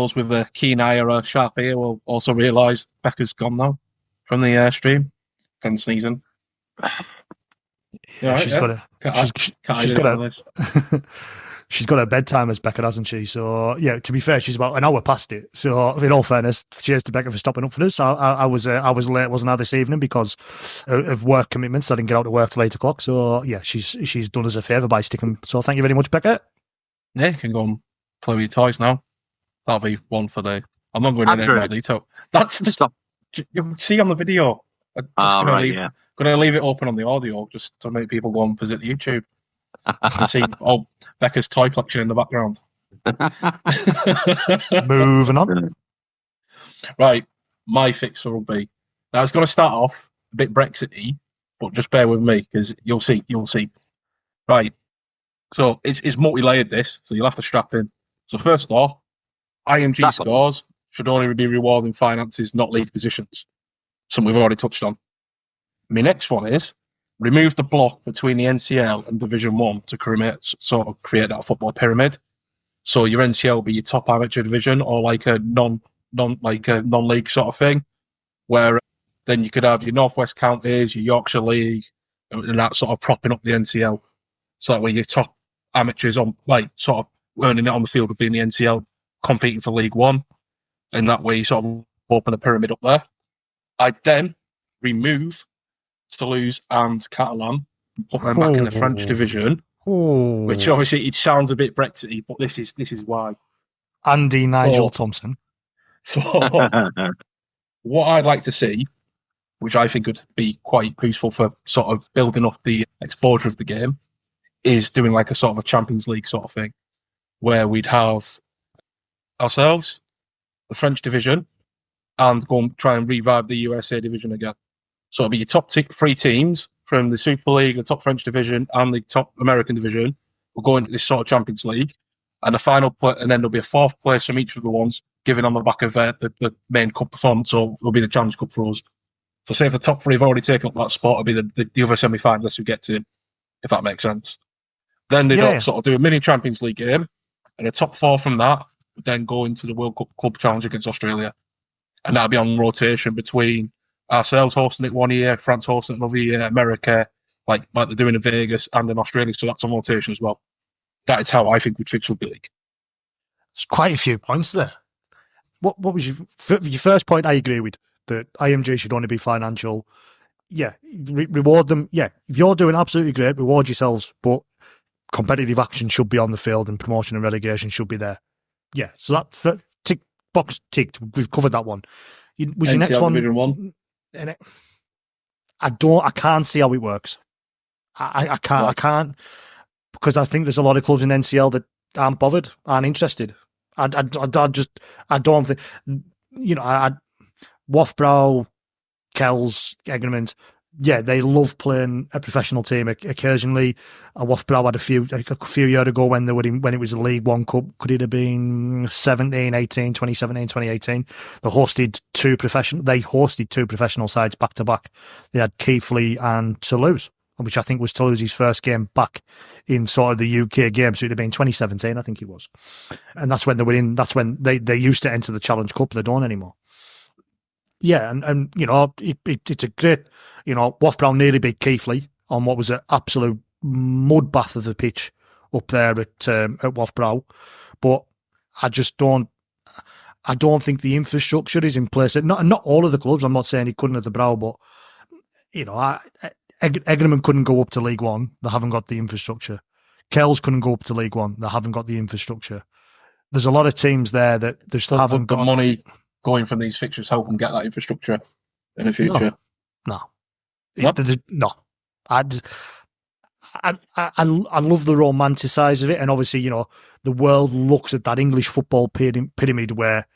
those with a keen eye or a sharp ear will also realise Becca's gone now from the stream. And sneezing. Yeah, she's got she's got her bedtime as Becca, hasn't she? So yeah, to be fair, she's about an hour past it. So in all fairness, cheers to Becca for stopping up for us. I was late, wasn't I, this evening because of work commitments. I didn't get out to work till 8 o'clock. So yeah, she's done us a favour by sticking. So thank you very much, Becca. Yeah, you can go and play with your toys now. That'll be one for the. I'm not going into any more detail. That's the stuff you'll see on the video. I'm just going to leave it open on the audio just to make people go and visit the YouTube and see Becca's toy collection in the background. Moving on. Right, my fix for rugby. Now it's going to start off a bit Brexit-y, but just bear with me because you'll see. Right, so it's multi-layered this, so you'll have to strap in. So first off, IMG scores should only be rewarding finances, not league positions. Something we've already touched on. My next one is remove the block between the NCL and Division 1 to create that football pyramid. So your NCL will be your top amateur division or like a non-league sort of thing, where then you could have your Northwest Counties, your Yorkshire League, and that sort of propping up the NCL. So that way your top amateurs on sort of earning it on the field would be in the NCL competing for League One. And that way you sort of open a pyramid up there. I'd then remove Toulouse and Catalan and put them back in the French division, which obviously it sounds a bit Brexity, but this is why. Andy Nigel Thompson. So what I'd like to see, which I think would be quite useful for sort of building up the exposure of the game, is doing like a sort of a Champions League sort of thing, where we'd have ourselves, the French division, and go and try and revive the USA division again. So it'll be your top three teams from the Super League, the top French division, and the top American division will go into this sort of Champions League. And the final and then there'll be a fourth place from each of the ones given on the back of the main cup performance. So it'll be the Challenge Cup for us. So say if the top three have already taken up that spot, it'll be the other semi-finalists who get to it, if that makes sense. Then they'd sort of do a mini Champions League game, and the top four from that would then go into the World Cup Club Challenge against Australia. And that'll be on rotation between ourselves hosting it one year, France hosting it another year, America, like they're doing in Vegas, and then Australia. So that's on rotation as well. That is how I think we'd fix Rugby League. There's quite a few points there. What was your first point? I agree with that. IMG should only be financial. Yeah, reward them. Yeah, if you're doing absolutely great, reward yourselves. But competitive action should be on the field, and promotion and relegation should be there. Yeah, so that box ticked. We've covered that one. Was your next one? Division 1? I can't see how it works. I can't. What? I can't, because I think there's a lot of clubs in NCL that aren't bothered, aren't interested. I don't think, Wafbrow, Kells, Egremont, yeah, they love playing a professional team. Occasionally, Wafbrow had a few years ago when it was a League One Cup. Could it have been 17, 18, 2017, 2018? They hosted two professional sides back to back. They had Keighley and Toulouse, which I think was Toulouse's first game back in sort of the UK game. So it'd have been 2017, I think it was. And that's when they were in. That's when they used to enter the Challenge Cup. They don't anymore. Yeah, and it's a great, Wafbrow nearly beat Keighley on what was an absolute mud bath of the pitch up there at Wafbrow, but I don't think the infrastructure is in place. Not all of the clubs. I'm not saying he couldn't at the Brow, but Egremont couldn't go up to League One. They haven't got the infrastructure. Kells couldn't go up to League One. They haven't got the infrastructure. There's a lot of teams there that just haven't got money. Going from these fixtures, help them get that infrastructure in the future. No. I love the romanticise of it, and obviously, the world looks at that English football pyramid where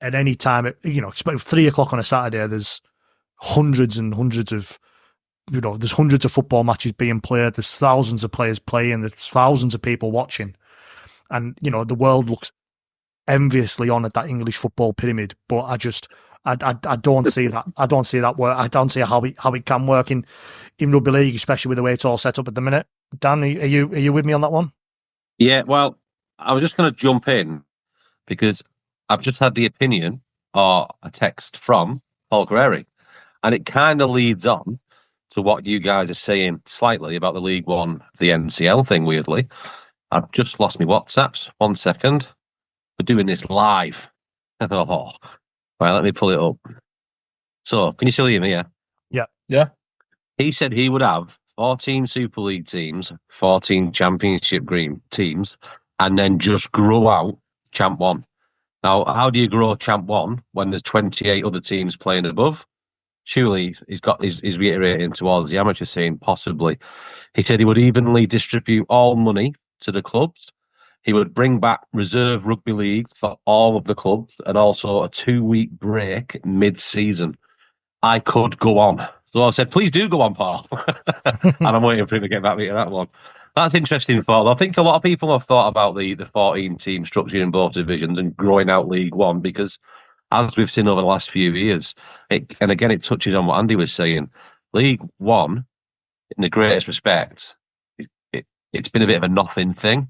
at any time, especially 3 o'clock on a Saturday, there's hundreds and hundreds of, there's hundreds of football matches being played. There's thousands of players playing. There's thousands of people watching, and the world looks enviously on at that English football pyramid, but I don't see that. I don't see that work. I don't see how it can work in Rugby League, especially with the way it's all set up at the minute. Dan, are you with me on that one? Yeah, well, I was just going to jump in because I've just had the opinion or a text from Paul Guerreri, and it kind of leads on to what you guys are saying slightly about the League One, the NCL thing, weirdly. I've just lost my WhatsApps. 1 second. We're doing this live. Oh. Right, let me pull it up. So, can you still hear me? Yeah. Yeah. He said he would have 14 Super League teams, 14 Championship Green teams, and then just grow out Champ 1. Now, how do you grow Champ 1 when there's 28 other teams playing above? Surely he's reiterating towards the amateur scene, possibly. He said he would evenly distribute all money to the clubs. He would bring back reserve rugby league for all of the clubs and also a 2-week break mid-season. I could go on. So I said, please do go on, Paul. And I'm waiting for him to get back to that one. That's interesting thought. I think a lot of people have thought about the 14-team structure in both divisions and growing out League One because, as we've seen over the last few years, and again, it touches on what Andy was saying, League One, in the greatest respect, it's been a bit of a nothing thing.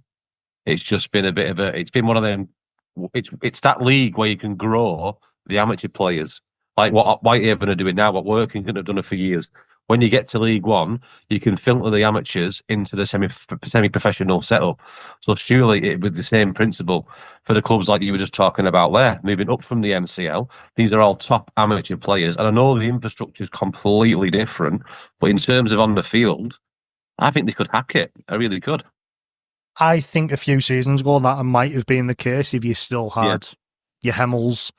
It's just been it's been one of them, it's that league where you can grow the amateur players. Like what Whitehaven are doing now, what Working couldn't have done it for years. When you get to League One, you can filter the amateurs into the semi-professional setup. So surely it would be the same principle for the clubs like you were just talking about there, moving up from the NCL. These are all top amateur players. And I know the infrastructure is completely different, but in terms of on the field, I think they could hack it. I really could. I think a few seasons ago that might have been the case if you still had your Hemels,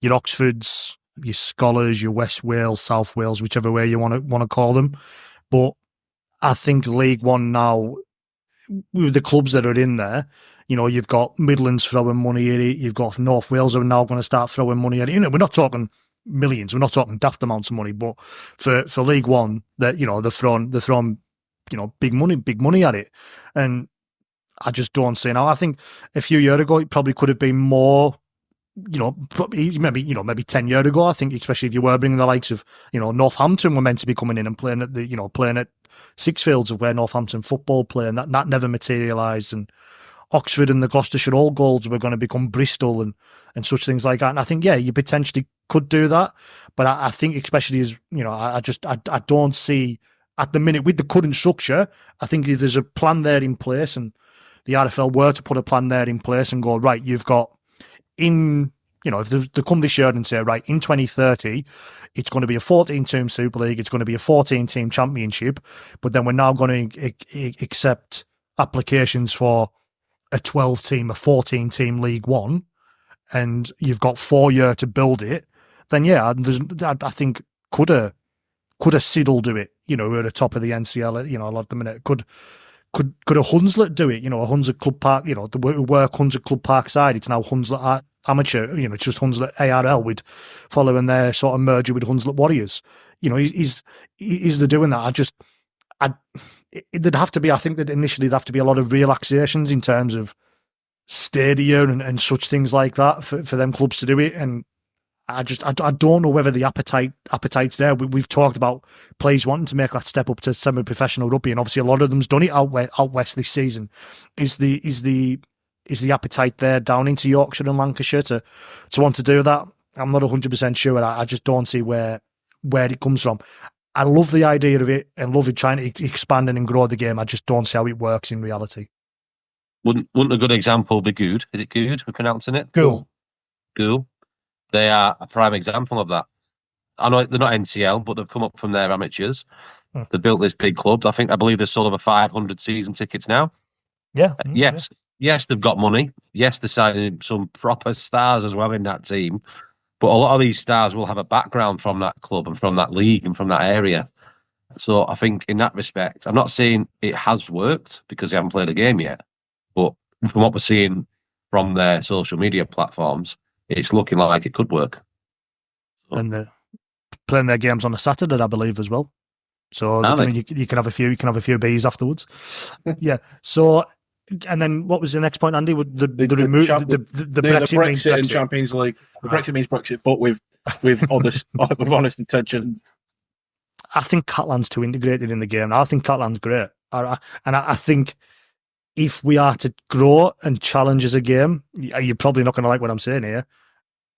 your Oxfords, your Scholars, your West Wales, South Wales, whichever way you want to call them. But I think League One now, with the clubs that are in there, you've got Midlands throwing money at it. You've got North Wales are now going to start throwing money at it. We're not talking millions. We're not talking daft amounts of money. But for League One, that they're throwing big money at it, and I just don't see now. I think a few years ago it probably could have been more. Maybe 10 years ago, I think, especially if you were bringing the likes of, Northampton were meant to be coming in and playing at playing at Sixfields of where Northampton football play, and that never materialised. And Oxford and the Gloucestershire All Golds were going to become Bristol and such things like that. And I think, you potentially could do that. But I think, especially as, I don't see at the minute with the current structure, I think if there's a plan there in place and the RFL were to put a plan there in place and go, right, you've got, if they come this year and say, right, in 2030, it's going to be a 14-team Super League, it's going to be a 14-team Championship, but then we're now going to accept applications for a 12-team, a 14-team League One, and you've got 4 years to build it, then I think could a Siddle do it, at the top of the NCL, a lot at the minute, could a Hunslet do it? A Hunslet Club Park, the work Hunslet Club Park side, it's now Hunslet Amateur, it's just Hunslet ARL with following their sort of merger with Hunslet Warriors. Is they're doing that? There'd have to be, I think that initially there'd have to be a lot of relaxations in terms of stadium and such things like that for them clubs to do it. And I don't know whether the appetite's there. We've talked about players wanting to make that step up to semi-professional rugby, and obviously a lot of them's done it out west this season. Is the appetite there down into Yorkshire and Lancashire to want to do that? I'm not 100% sure. I just don't see where it comes from. I love the idea of it and love it trying to expand and grow the game. I just don't see how it works in reality. Wouldn't a good example be Good? Is it Good? We're pronouncing it? Cool. They are a prime example of that. I know they're not NCL, but they've come up from their amateurs. They built this big club. I believe they're sold over 500 season tickets now. Yeah. Yes, they've got money. Yes, they're signing some proper stars as well in that team. But a lot of these stars will have a background from that club and from that league and from that area. So I think in that respect, I'm not saying it has worked because they haven't played a game yet. But from what we're seeing from their social media platforms, it's looking like it could work. And they're playing their games on a Saturday, I believe, as well. So you can have a few beers afterwards. Yeah. So, and then what was the next point, Andy? The Brexit means Brexit in Champions League. The Brexit means Brexit, but with honest intention. I think Catalan's too integrated in the game. I think Catalan's great, and I think if we are to grow and challenge as a game, you're probably not going to like what I'm saying here.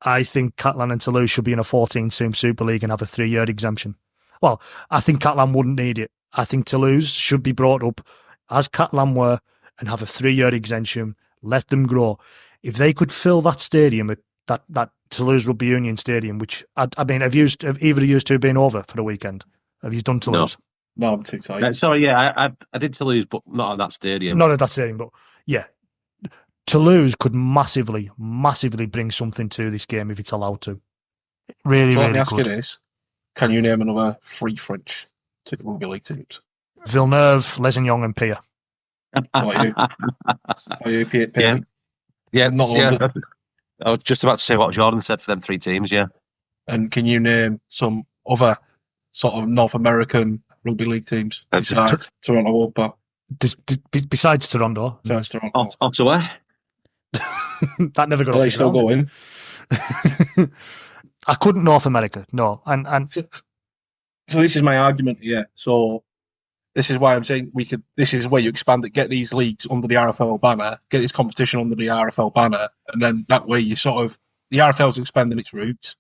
I think Catalan and Toulouse should be in a 14-team Super League and have a 3-year exemption. Well, I think Catalan wouldn't need it. I think Toulouse should be brought up as Catalan were and have a 3-year exemption. Let them grow. If they could fill that stadium, that Toulouse Rugby Union Stadium, which I mean, have either of you two been over for the weekend? Have you done Toulouse? No, I'm too tired. Sorry, yeah, I did Toulouse, but not at that stadium. Not at that stadium, but yeah. Toulouse could massively bring something to this game if it's allowed to. Really, Let me really ask you good. this. Can you name another 3 French Rugby League teams? Villeneuve, Lesignan and Pierre. What are you, Pierre? Yeah, Not yeah. I was just about to say what Jordan said for them 3 teams, yeah. And can you name some other sort of North American Rugby League teams besides Toronto Wolfpack? Besides Toronto? Besides Toronto. Ottawa? That never got Are they still going? I couldn't North America, no. And so this is my argument here. So this is why I'm saying this is where you expand it, get these leagues under the RFL banner, get this competition under the RFL banner, and then that way the RFL's expanding its roots.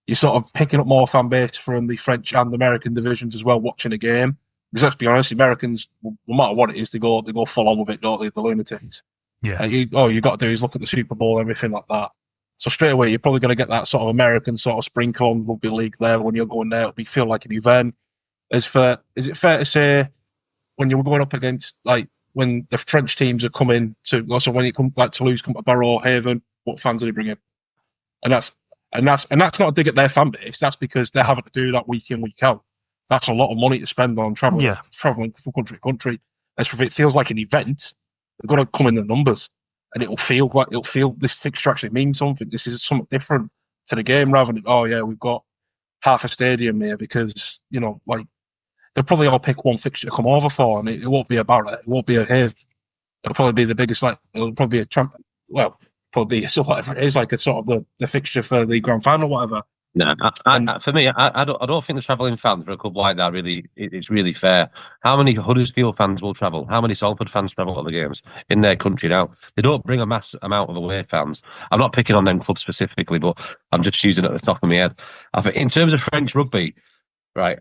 You're sort of picking up more fan base from the French and American divisions as well, watching a game. Because let's be honest, the Americans, no matter what it is, they go full on with it, don't they? The lunatics. Yeah. All you got to do is look at the Super Bowl, everything like that. So straight away, you're probably going to get that sort of American sort of sprinkle on Rugby League there. When you're going there, it'll feel like an event. Is it fair to say when you were going up against, like, when the French teams are coming to, also when you come, like Toulouse come to Barrow, Haven, what fans are they bringing? And that's not a dig at their fan base. That's because they're having to do that week in, week out. That's a lot of money to spend on traveling from country to country. If it feels like an event, they've got to come in the numbers, and it'll feel this fixture actually means something. This is something different to the game, rather than we've got half a stadium here because like they'll probably all pick one fixture to come over for, and it won't be about it. It won't be a Have. It'll probably be the biggest. It'll probably be a champ. Well, probably so whatever it is, like a sort of the fixture for the grand final, whatever. No, for me, I don't think the travelling fans for a club like that it's really fair. How many Huddersfield fans will travel? How many Salford fans travel to the games in their country now? They don't bring a mass amount of away fans. I'm not picking on them clubs specifically, but I'm just using it at the top of my head. I think in terms of French rugby, right,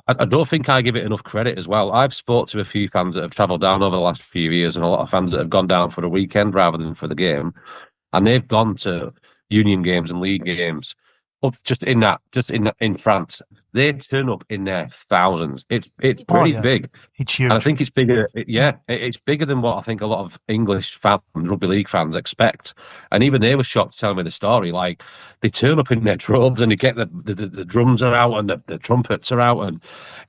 I don't think I give it enough credit as well. I've spoke to a few fans that have travelled down over the last few years, and a lot of fans that have gone down for the weekend rather than for the game, and they've gone to union games and league games. Just in France, they turn up in their thousands. It's pretty big. It's huge. And I think it's bigger. It's bigger than what I think a lot of English fans, rugby league fans, expect. And even they were shocked telling me the story. Like, they turn up in their robes and they get the drums are out and the trumpets are out,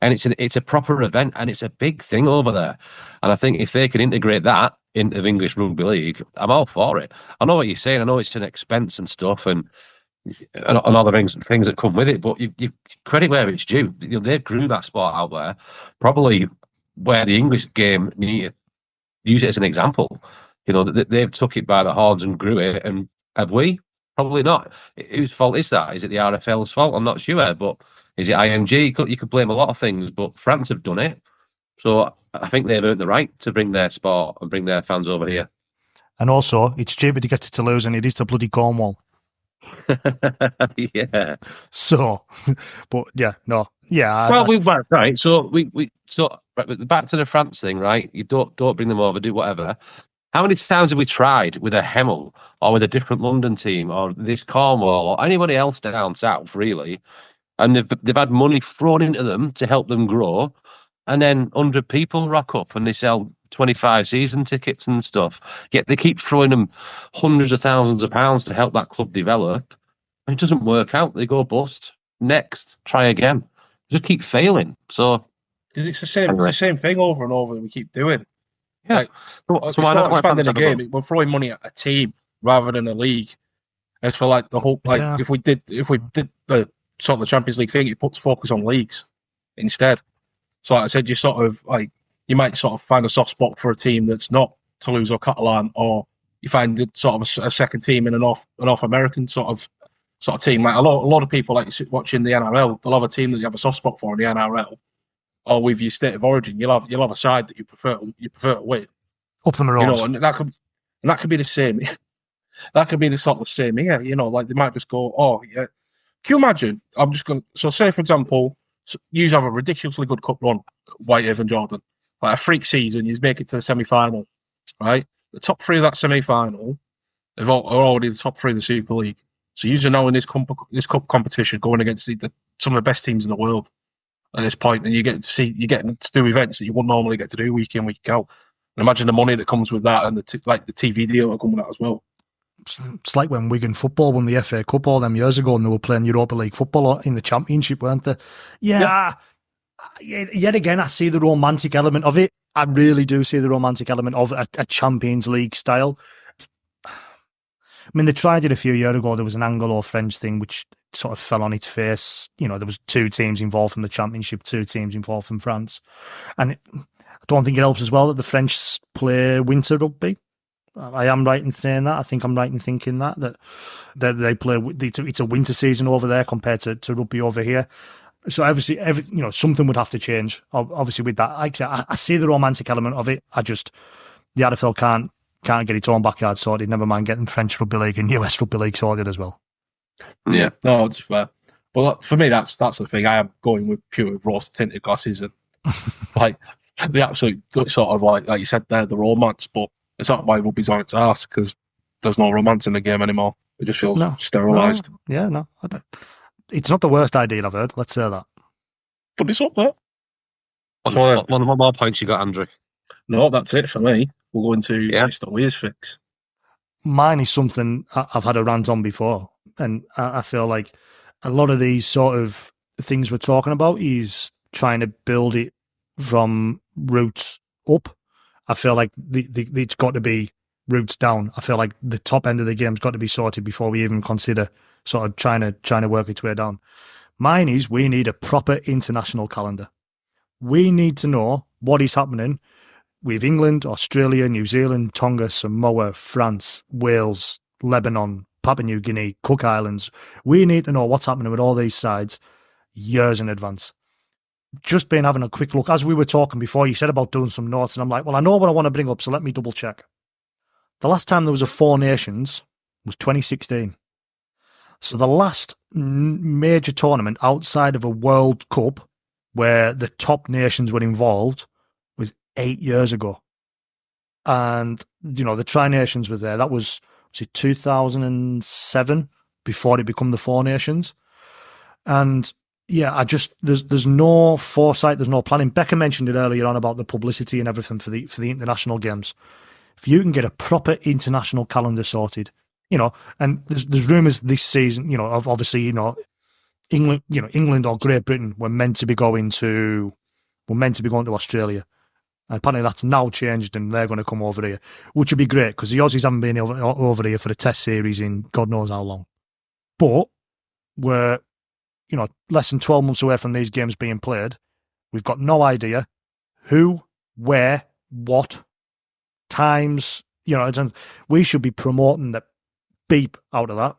and it's a proper event, and it's a big thing over there. And I think if they can integrate that into English rugby league, I'm all for it. I know what you're saying. I know it's an expense and stuff, and all the things that come with it, but you credit where it's due. They grew that sport out there, probably where the English game needed use it as an example. They've took it by the horns and grew it, and have we? Probably not. Whose fault is that? Is it the RFL's fault? I'm not sure, but is it IMG? You could blame a lot of things, but France have done it, so I think they've earned the right to bring their sport and bring their fans over here. And also, it's cheaper to get to Toulouse than it is to bloody Cornwall. Yeah. So, but yeah, no, yeah. Well, we were right. So back to the France thing, right? You don't bring them over, do whatever. How many times have we tried with a Hemel or with a different London team or this Cornwall or anybody else down south, really? And they've had money thrown into them to help them grow, and then 100 people rock up and they sell 25 season tickets and stuff. Yet they keep throwing them hundreds of thousands of pounds to help that club develop, and it doesn't work out. They go bust. Next, try again. Just keep failing. So because it's the same thing over and over that we keep doing. Yeah. So why not expanding the game? We're throwing money at a team rather than a league. As for like the whole, if we did the sort of the Champions League thing, it puts focus on leagues instead. So like I said, you might sort of find a soft spot for a team that's not Toulouse or Catalan, or you find it sort of a second team in a North American sort of team. Like a lot of people like watching the NRL, they'll have a team that you have a soft spot for in the NRL, or with your state of origin, you'll have a side that you prefer to win, Up the You Maroons. know, and that could be the same. That could be the sort of same here. You know, like they might just go, oh yeah. Can you imagine? I'm just going. So say for example, you have a ridiculously good cup run, Whitehaven and Jordan, like a freak season. You make it to the semi-final, right? The top three of that semi-final are already the top three of the Super League. So you're now in this cup competition going against some of the best teams in the world at this point, and you get to do events that you wouldn't normally get to do week in, week out. And imagine the money that comes with that, and the TV deal that comes with that as well. It's like when Wigan football won the FA Cup all them years ago and they were playing Europa League football in the Championship, weren't they? Yeah. Yet again, I see the romantic element of it. I really do see the romantic element of a Champions League style. I mean, they tried it a few years ago. There was an Anglo-French thing which sort of fell on its face. You know, there was 2 teams involved from the Championship, 2 teams involved from France. And I don't think it helps as well that the French play winter rugby. I am right in saying that. I think I'm right in thinking that they play. It's a winter season over there compared to rugby over here. So obviously, something would have to change. Obviously, with that, like I see the romantic element of it. The RFL can't get its own backyard sorted. Never mind getting French Rugby League and US Rugby League sorted as well. Yeah, no, it's fair. But for me, that's the thing. I am going with pure rose tinted glasses and like the absolute sort of like you said there, the romance. But it's not why rugby's on its arse because there's no romance in the game anymore. It just feels sterilised. No, I don't. It's not the worst idea I've heard. Let's say that. But it's up there. One more points you got, Andrew? No, that's it for me. We'll go into Mr. Weir's fix. Mine is something I've had a rant on before, and I feel like a lot of these sort of things we're talking about is trying to build it from roots up. I feel like it's got to be roots down. I feel like the top end of the game's got to be sorted before we even consider sort of trying to work its way down. Mine is we need a proper international calendar. We need to know what is happening with England, Australia, New Zealand, Tonga, Samoa, France, Wales, Lebanon, Papua New Guinea, Cook Islands. We need to know what's happening with all these sides years in advance. Just been having a quick look. As we were talking before, you said about doing some notes, and I'm like, well, I know what I want to bring up, so let me double check. The last time there was a 4 Nations was 2016. So the last major tournament outside of a World Cup where the top nations were involved was 8 years ago. And, the Tri-Nations was there. That was 2007 before it became the 4 Nations. And yeah, there's no foresight, there's no planning. Becca mentioned it earlier on about the publicity and everything for the international games. If you can get a proper international calendar sorted, and there's rumours this season, of obviously, England or Great Britain were meant to be going to Australia. And apparently that's now changed and they're going to come over here, which would be great because the Aussies haven't been over here for a test series in God knows how long. But we're, less than 12 months away from these games being played. We've got no idea who, where, what, times, and we should be promoting the beep out of that.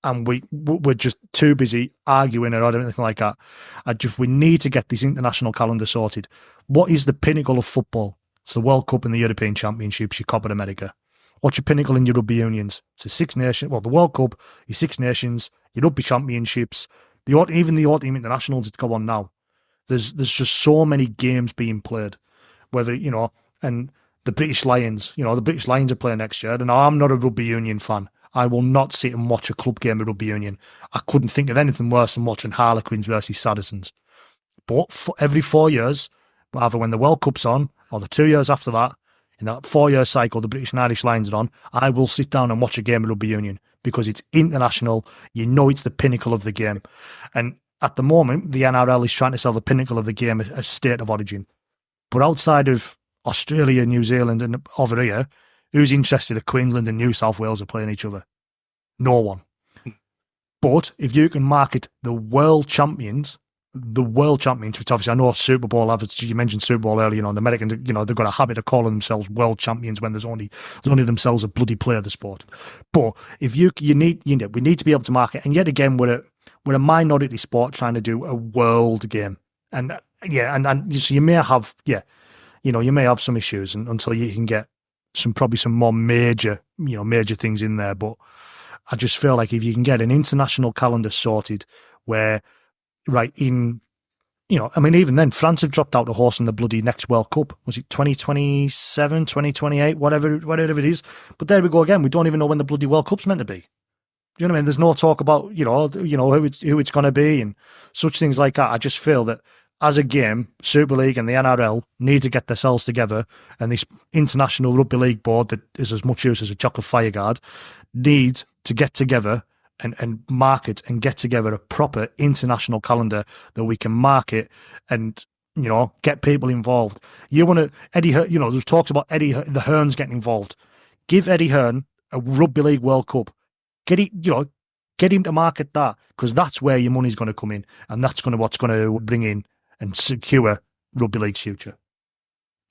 And we're just too busy arguing or anything like that. We need to get this international calendar sorted. What is the pinnacle of football? It's the World Cup and the European Championships, your Copa America. What's your pinnacle in your rugby unions? It's a 6 Nations. Well, the World Cup, your 6 Nations, your Rugby Championships, even the Team Internationals that go on now. There's just so many games being played. Whether, and the British Lions, the British Lions are playing next year. And I'm not a rugby union fan. I will not sit and watch a club game of rugby union. I couldn't think of anything worse than watching Harlequins versus Saracens. But every 4 years, either when the World Cup's on or the 2 years after that, in that 4-year cycle the British and Irish Lions are on, I will sit down and watch a game of rugby union because it's international. It's the pinnacle of the game. And at the moment, the NRL is trying to sell the pinnacle of the game as state of origin. But outside of Australia, New Zealand, and over here, who's interested if Queensland and New South Wales are playing each other? No one. But if you can market the world champions, which obviously I know Super Bowl have, you mentioned Super Bowl earlier, the Americans, they've got a habit of calling themselves world champions when there's only themselves a bloody player of the sport. But if we need to be able to market, and yet again, we're a minority sport trying to do a world game. And so you may have some issues until you can get probably some more major things in there. But I just feel like if you can get an international calendar sorted where, even then, France have dropped out of hosting the bloody next World Cup. Was it 2027, 2028, whatever it is? But there we go again. We don't even know when the bloody World Cup's meant to be. Do you know what I mean? There's no talk about, who it's going to be and such things like that. I just feel that as a game, Super League and the NRL need to get themselves together, and this International Rugby League board that is as much use as a chocolate fireguard need to get together and market and get together a proper international calendar that we can market and, get people involved. You want to, Eddie Hearn, there's talks about the Hearns getting involved. Give Eddie Hearn a Rugby League World Cup. Get him to market that, because that's where your money's going to come in, and that's what's going to bring in and secure Rugby League's future.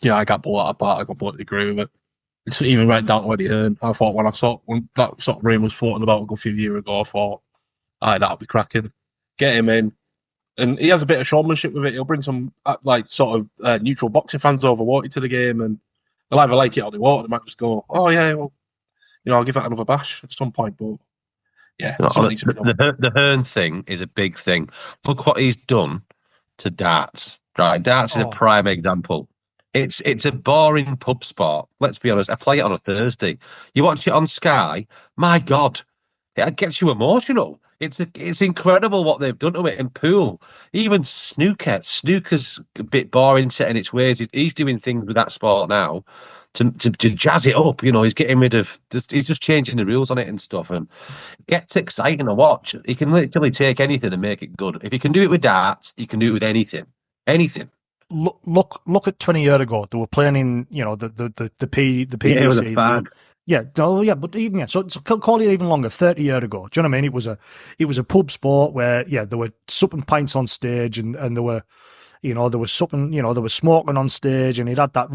Yeah, I got bought that part. I completely agree with it. It's even right down to Eddie Hearn. I thought when that sort of rain was floating about a few years ago, I thought, that'll be cracking. Get him in. And he has a bit of showmanship with it. He'll bring some neutral boxing fans over, to the game, and they'll either like it or they won't. They might just go, oh yeah, well, I'll give that another bash at some point. But yeah, the Hearn thing is a big thing. Look what he's done to darts. Right, darts is a prime example. It's a boring pub sport. Let's be honest. I play it on a Thursday. You watch it on Sky. My God, it gets you emotional. It's incredible what they've done to it. And pool, even snooker. Snooker's a bit boring, set in its ways. He's doing things with that sport now to jazz it up. He's getting rid of. He's just changing the rules on it and stuff, and it gets exciting to watch. He can literally take anything and make it good. If he can do it with darts, he can do it with anything. Anything. Look at 20 years ago. They were playing in, the PDC. But even so call it even longer. 30 years ago. Do you know what I mean? It was a pub sport where there were supping pints on stage, and there were, there was supping, there was smoking on stage, and it had that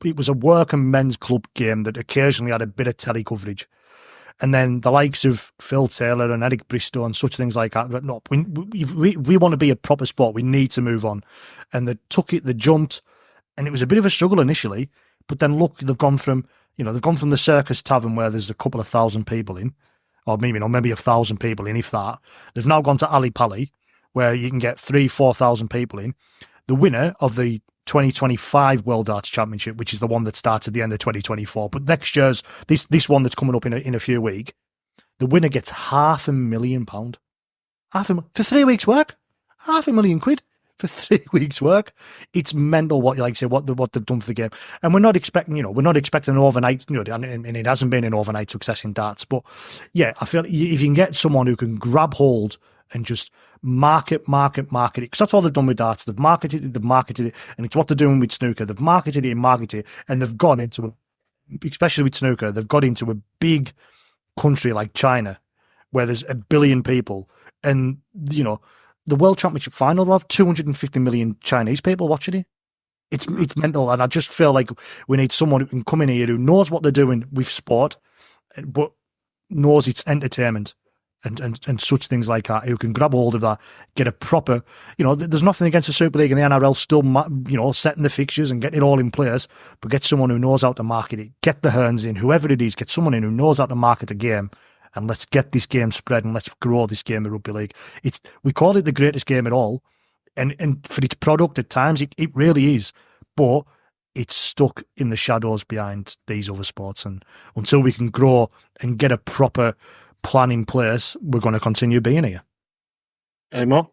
it was a working men's club game that occasionally had a bit of telly coverage. And then the likes of Phil Taylor and Eric Bristow and such things like that. But no, we want to be a proper sport. We need to move on. And they took it, they jumped, and it was a bit of a struggle initially. But then look, they've gone from the Circus Tavern where there's a couple of thousand people in, or maybe 1,000 people in, if that. They've now gone to Ali Pali, where you can get 3,000-4,000 people in. The winner of the 2025 World Darts Championship, which is the one that starts at the end of 2024. But next year's, this one that's coming up in a few weeks, the winner gets £500,000. For 3 weeks' work? £500,000 for 3 weeks' work. It's mental what they've done for the game. And we're not expecting an overnight, and it hasn't been an overnight success in darts. But yeah, I feel if you can get someone who can grab hold and just market it, because that's all they've done with darts. They've marketed it, and it's what they're doing with snooker. They've marketed it, and they've gone into especially with snooker, they've got into a big country like China, where there's 1 billion people, and the World Championship final, they'll have 250 million Chinese people watching it. It's mental, and I just feel like we need someone who can come in here who knows what they're doing with sport, but knows it's entertainment. And such things like that, who can grab hold of that, get a proper, there's nothing against the Super League and the NRL still, setting the fixtures and getting it all in place, but get someone who knows how to market it. Get the Hearns in, whoever it is, get someone in who knows how to market a game, and let's get this game spread and let's grow this game of Rugby League. We call it the greatest game at all, and for its product at times, it really is, but it's stuck in the shadows behind these other sports, and until we can grow and get a proper plan in place, we're going to continue being here. Any more?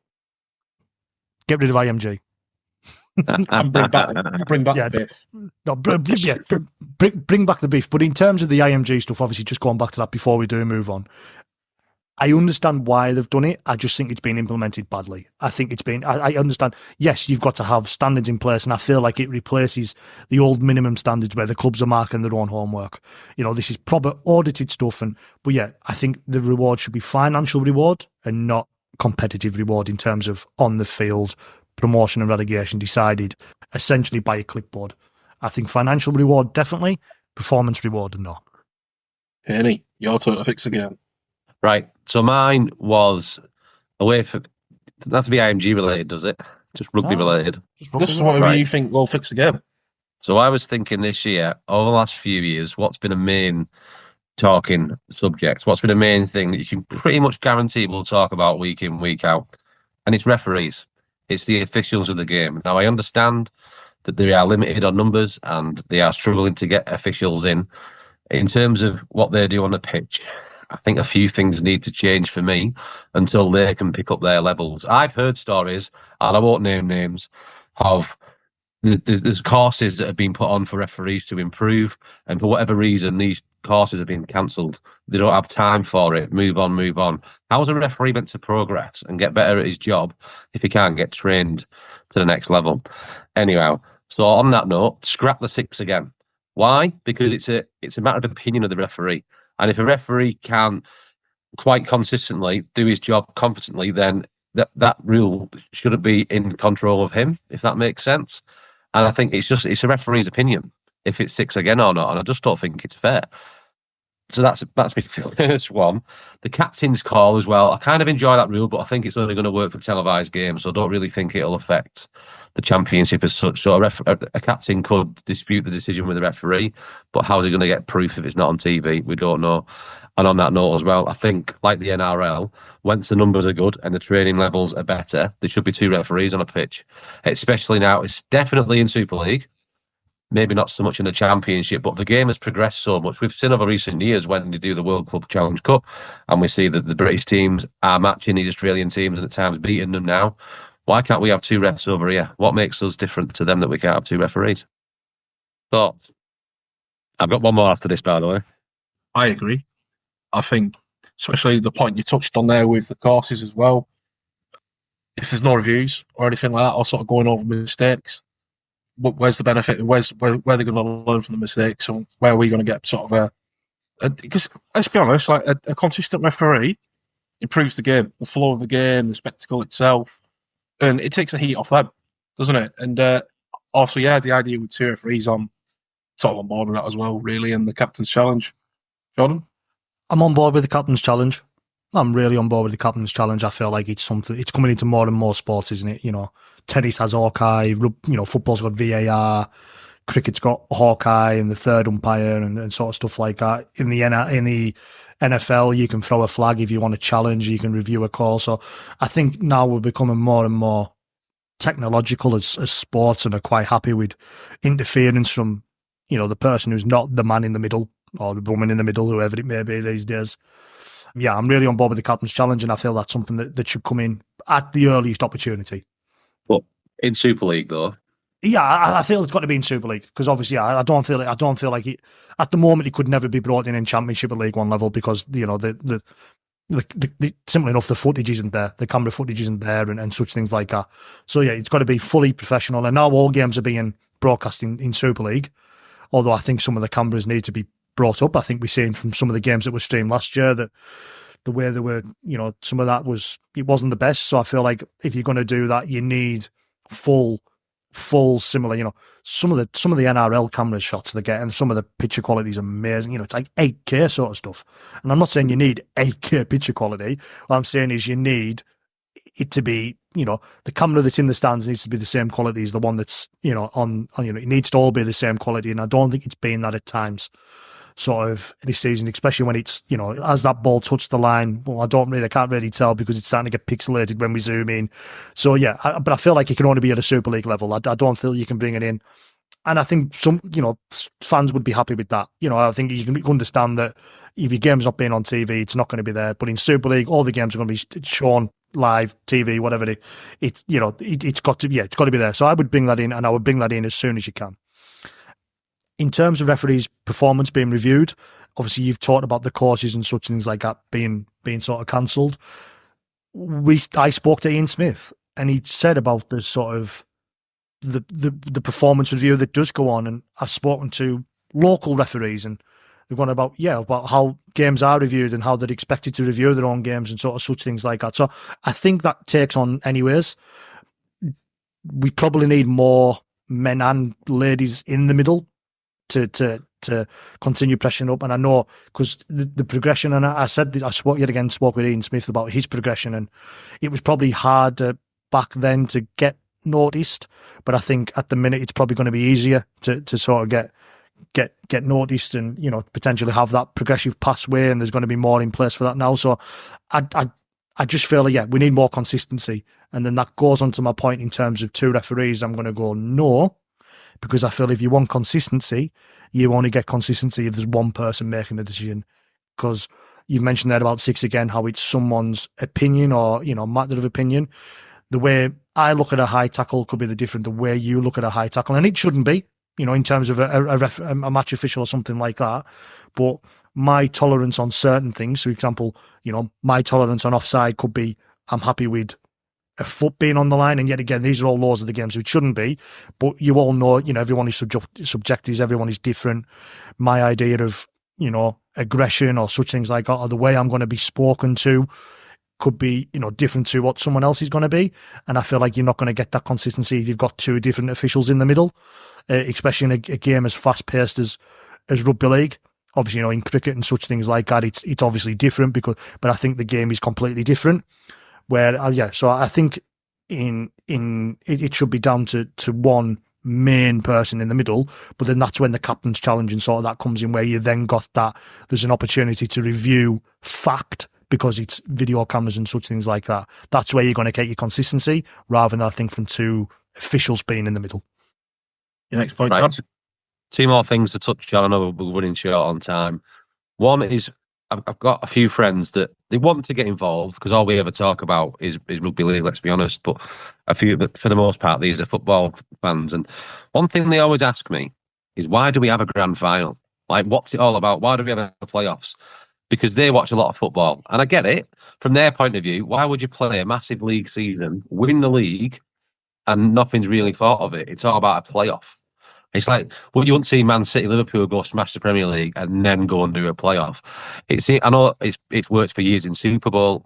Get rid of IMG. And bring back the beef. No, bring back the beef. But in terms of the IMG stuff, obviously, just going back to that before we do move on, I understand why they've done it. I just think it's been implemented badly. I think it's been. I understand. Yes, you've got to have standards in place, and I feel like it replaces the old minimum standards where the clubs are marking their own homework. This is proper audited stuff, but yeah, I think the reward should be financial reward and not competitive reward in terms of on the field promotion and relegation decided essentially by a clipboard. I think financial reward definitely, performance reward not. Penny, your turn to fix again. Right, so mine was away for. That's to be IMG related, does it? Just rugby related. Just whatever you think will fix the game. So I was thinking this year, over the last few years, what's been a main talking subject? What's been a main thing that you can pretty much guarantee we'll talk about week in, week out? And it's referees. It's the officials of the game. Now, I understand that they are limited on numbers and they are struggling to get officials in. In terms of what they do on the pitch, I think a few things need to change for me until they can pick up their levels. I've heard stories, and I won't name names, of there's courses that have been put on for referees to improve, and for whatever reason, these courses have been cancelled. They don't have time for it. Move on, move on. How is a referee meant to progress and get better at his job if he can't get trained to the next level? Anyhow, so on that note, scrap the six again. Why? Because it's a matter of opinion of the referee. And if a referee can quite consistently do his job competently, then that rule shouldn't be in control of him, if that makes sense. And I think it's a referee's opinion if it sticks again or not. And I just don't think it's fair. So that's my first one. The captain's call as well. I kind of enjoy that rule, but I think it's only going to work for televised games. So I don't really think it'll affect the championship as such. So a captain could dispute the decision with the referee, but how's he going to get proof if it's not on TV? We don't know. And on that note as well, I think, like the NRL, once the numbers are good and the training levels are better, there should be two referees on a pitch. Especially now, it's definitely in Super League. Maybe not so much in the Championship, but the game has progressed so much. We've seen over recent years when they do the World Club Challenge Cup, and we see that the British teams are matching these Australian teams and at times beating them now. Why can't we have two refs over here? What makes us different to them that we can't have two referees? Thoughts? I've got one more after this, by the way. I agree. I think, especially the point you touched on there with the courses as well, if there's no reviews or anything like that, or sort of going over mistakes, where's the benefit? Where are they going to learn from the mistakes, and where are we going to get sort of because let's be honest, like a consistent referee improves the game, the flow of the game, the spectacle itself, and it takes the heat off them, doesn't it? And also, yeah, the idea with two referees, I'm sort of on board with that as well, really, and the captain's challenge. Jordan? I'm on board with the captain's challenge. I'm really on board with the captain's challenge. I feel like it's something. It's coming into more and more sports, isn't it? You know, tennis has Hawkeye. Football's got VAR. Cricket's got Hawkeye and the third umpire and sort of stuff like that. In the NFL, you can throw a flag if you want to challenge. You can review a call. So I think now we're becoming more and more technological as sports, and are quite happy with interference from the person who's not the man in the middle or the woman in the middle, whoever it may be these days. Yeah, I'm really on board with the captain's challenge, and I feel that's something that should come in at the earliest opportunity. But in Super League, though, yeah, I feel it's got to be in Super League, because obviously I don't feel like it at the moment. It could never be brought in Championship or League One level, because the simply enough, the footage isn't there, the camera footage isn't there, and such things like that. So yeah, it's got to be fully professional. And now all games are being broadcast in Super League, although I think some of the cameras need to be brought up. I think we're seeing from some of the games that were streamed last year that the way they were, some of that wasn't the best. So I feel like if you're going to do that, you need full similar. Some of the NRL camera shots they get, and some of the picture quality is amazing. It's like 8K sort of stuff. And I'm not saying you need 8K picture quality. What I'm saying is you need it to be, the camera that's in the stands needs to be the same quality as the one that's, on it needs to all be the same quality. And I don't think it's been that at times, sort of this season, especially when it's, as that ball touched the line. Well, I can't really tell, because it's starting to get pixelated when we zoom in. So yeah, but I feel like it can only be at a Super League level. I don't feel you can bring it in. And I think some, fans would be happy with that. I think you can understand that if your game's not being on TV, it's not going to be there. But in Super League, all the games are going to be shown live, TV, whatever it's got to be there. So I would bring that in, and I would bring that in as soon as you can. In terms of referees' performance being reviewed, obviously you've talked about the courses and such things like that being sort of cancelled. I spoke to Ian Smith, and he said about the sort of the performance review that does go on, and I've spoken to local referees, and they've gone about how games are reviewed and how they're expected to review their own games and sort of such things like that. So I think that takes on anyways. We probably need more men and ladies in the middle to continue pressing up. And I know, because the progression, and I spoke with Ian Smith about his progression, and it was probably hard back then to get noticed, but I think at the minute it's probably going to be easier to sort of get noticed and, you know, potentially have that progressive pathway, and there's going to be more in place for that now. So I just feel like, yeah, we need more consistency. And then that goes on to my point in terms of 2 referees. I'm going to go no, because I feel if you want consistency, you only get consistency if there's one person making a decision. Because you mentioned there about 6 again, how it's someone's opinion or, you know, matter of opinion. The way I look at a high tackle could be the way you look at a high tackle. And it shouldn't be, you know, in terms of a match official or something like that. But my tolerance on certain things, for example, you know, my tolerance on offside could be, I'm happy with a foot being on the line. And yet again, these are all laws of the game, so it shouldn't be. But you all know, you know, everyone is subjective, everyone is different. My idea of, you know, aggression or such things like that, or the way I'm going to be spoken to, could be, you know, different to what someone else is going to be. And I feel like you're not going to get that consistency if you've got 2 different officials in the middle, especially in a game as fast-paced as rugby league. Obviously, you know, in cricket and such things like that, it's obviously different, but I think the game is completely different. Where, so I think it should be down to one main person in the middle, but then that's when the captain's challenge and sort of that comes in, where you then got that there's an opportunity to review fact because it's video cameras and such things like that. That's where you're going to get your consistency, rather than, I think, from 2 officials being in the middle. Your next point, right. Dan? 2 more things to touch on. I know we're running short on time. One is, I've got a few friends that they want to get involved, because all we ever talk about is rugby league, let's be honest. But for the most part, these are football fans. And one thing they always ask me is, why do we have a grand final? Like, what's it all about? Why do we have a playoffs? Because they watch a lot of football. And I get it. From their point of view, why would you play a massive league season, win the league, and nothing's really thought of it? It's all about a playoff. It's like, well, you wouldn't see Man City, Liverpool go smash the Premier League and then go and do a playoff. I know it's worked for years in Super Bowl,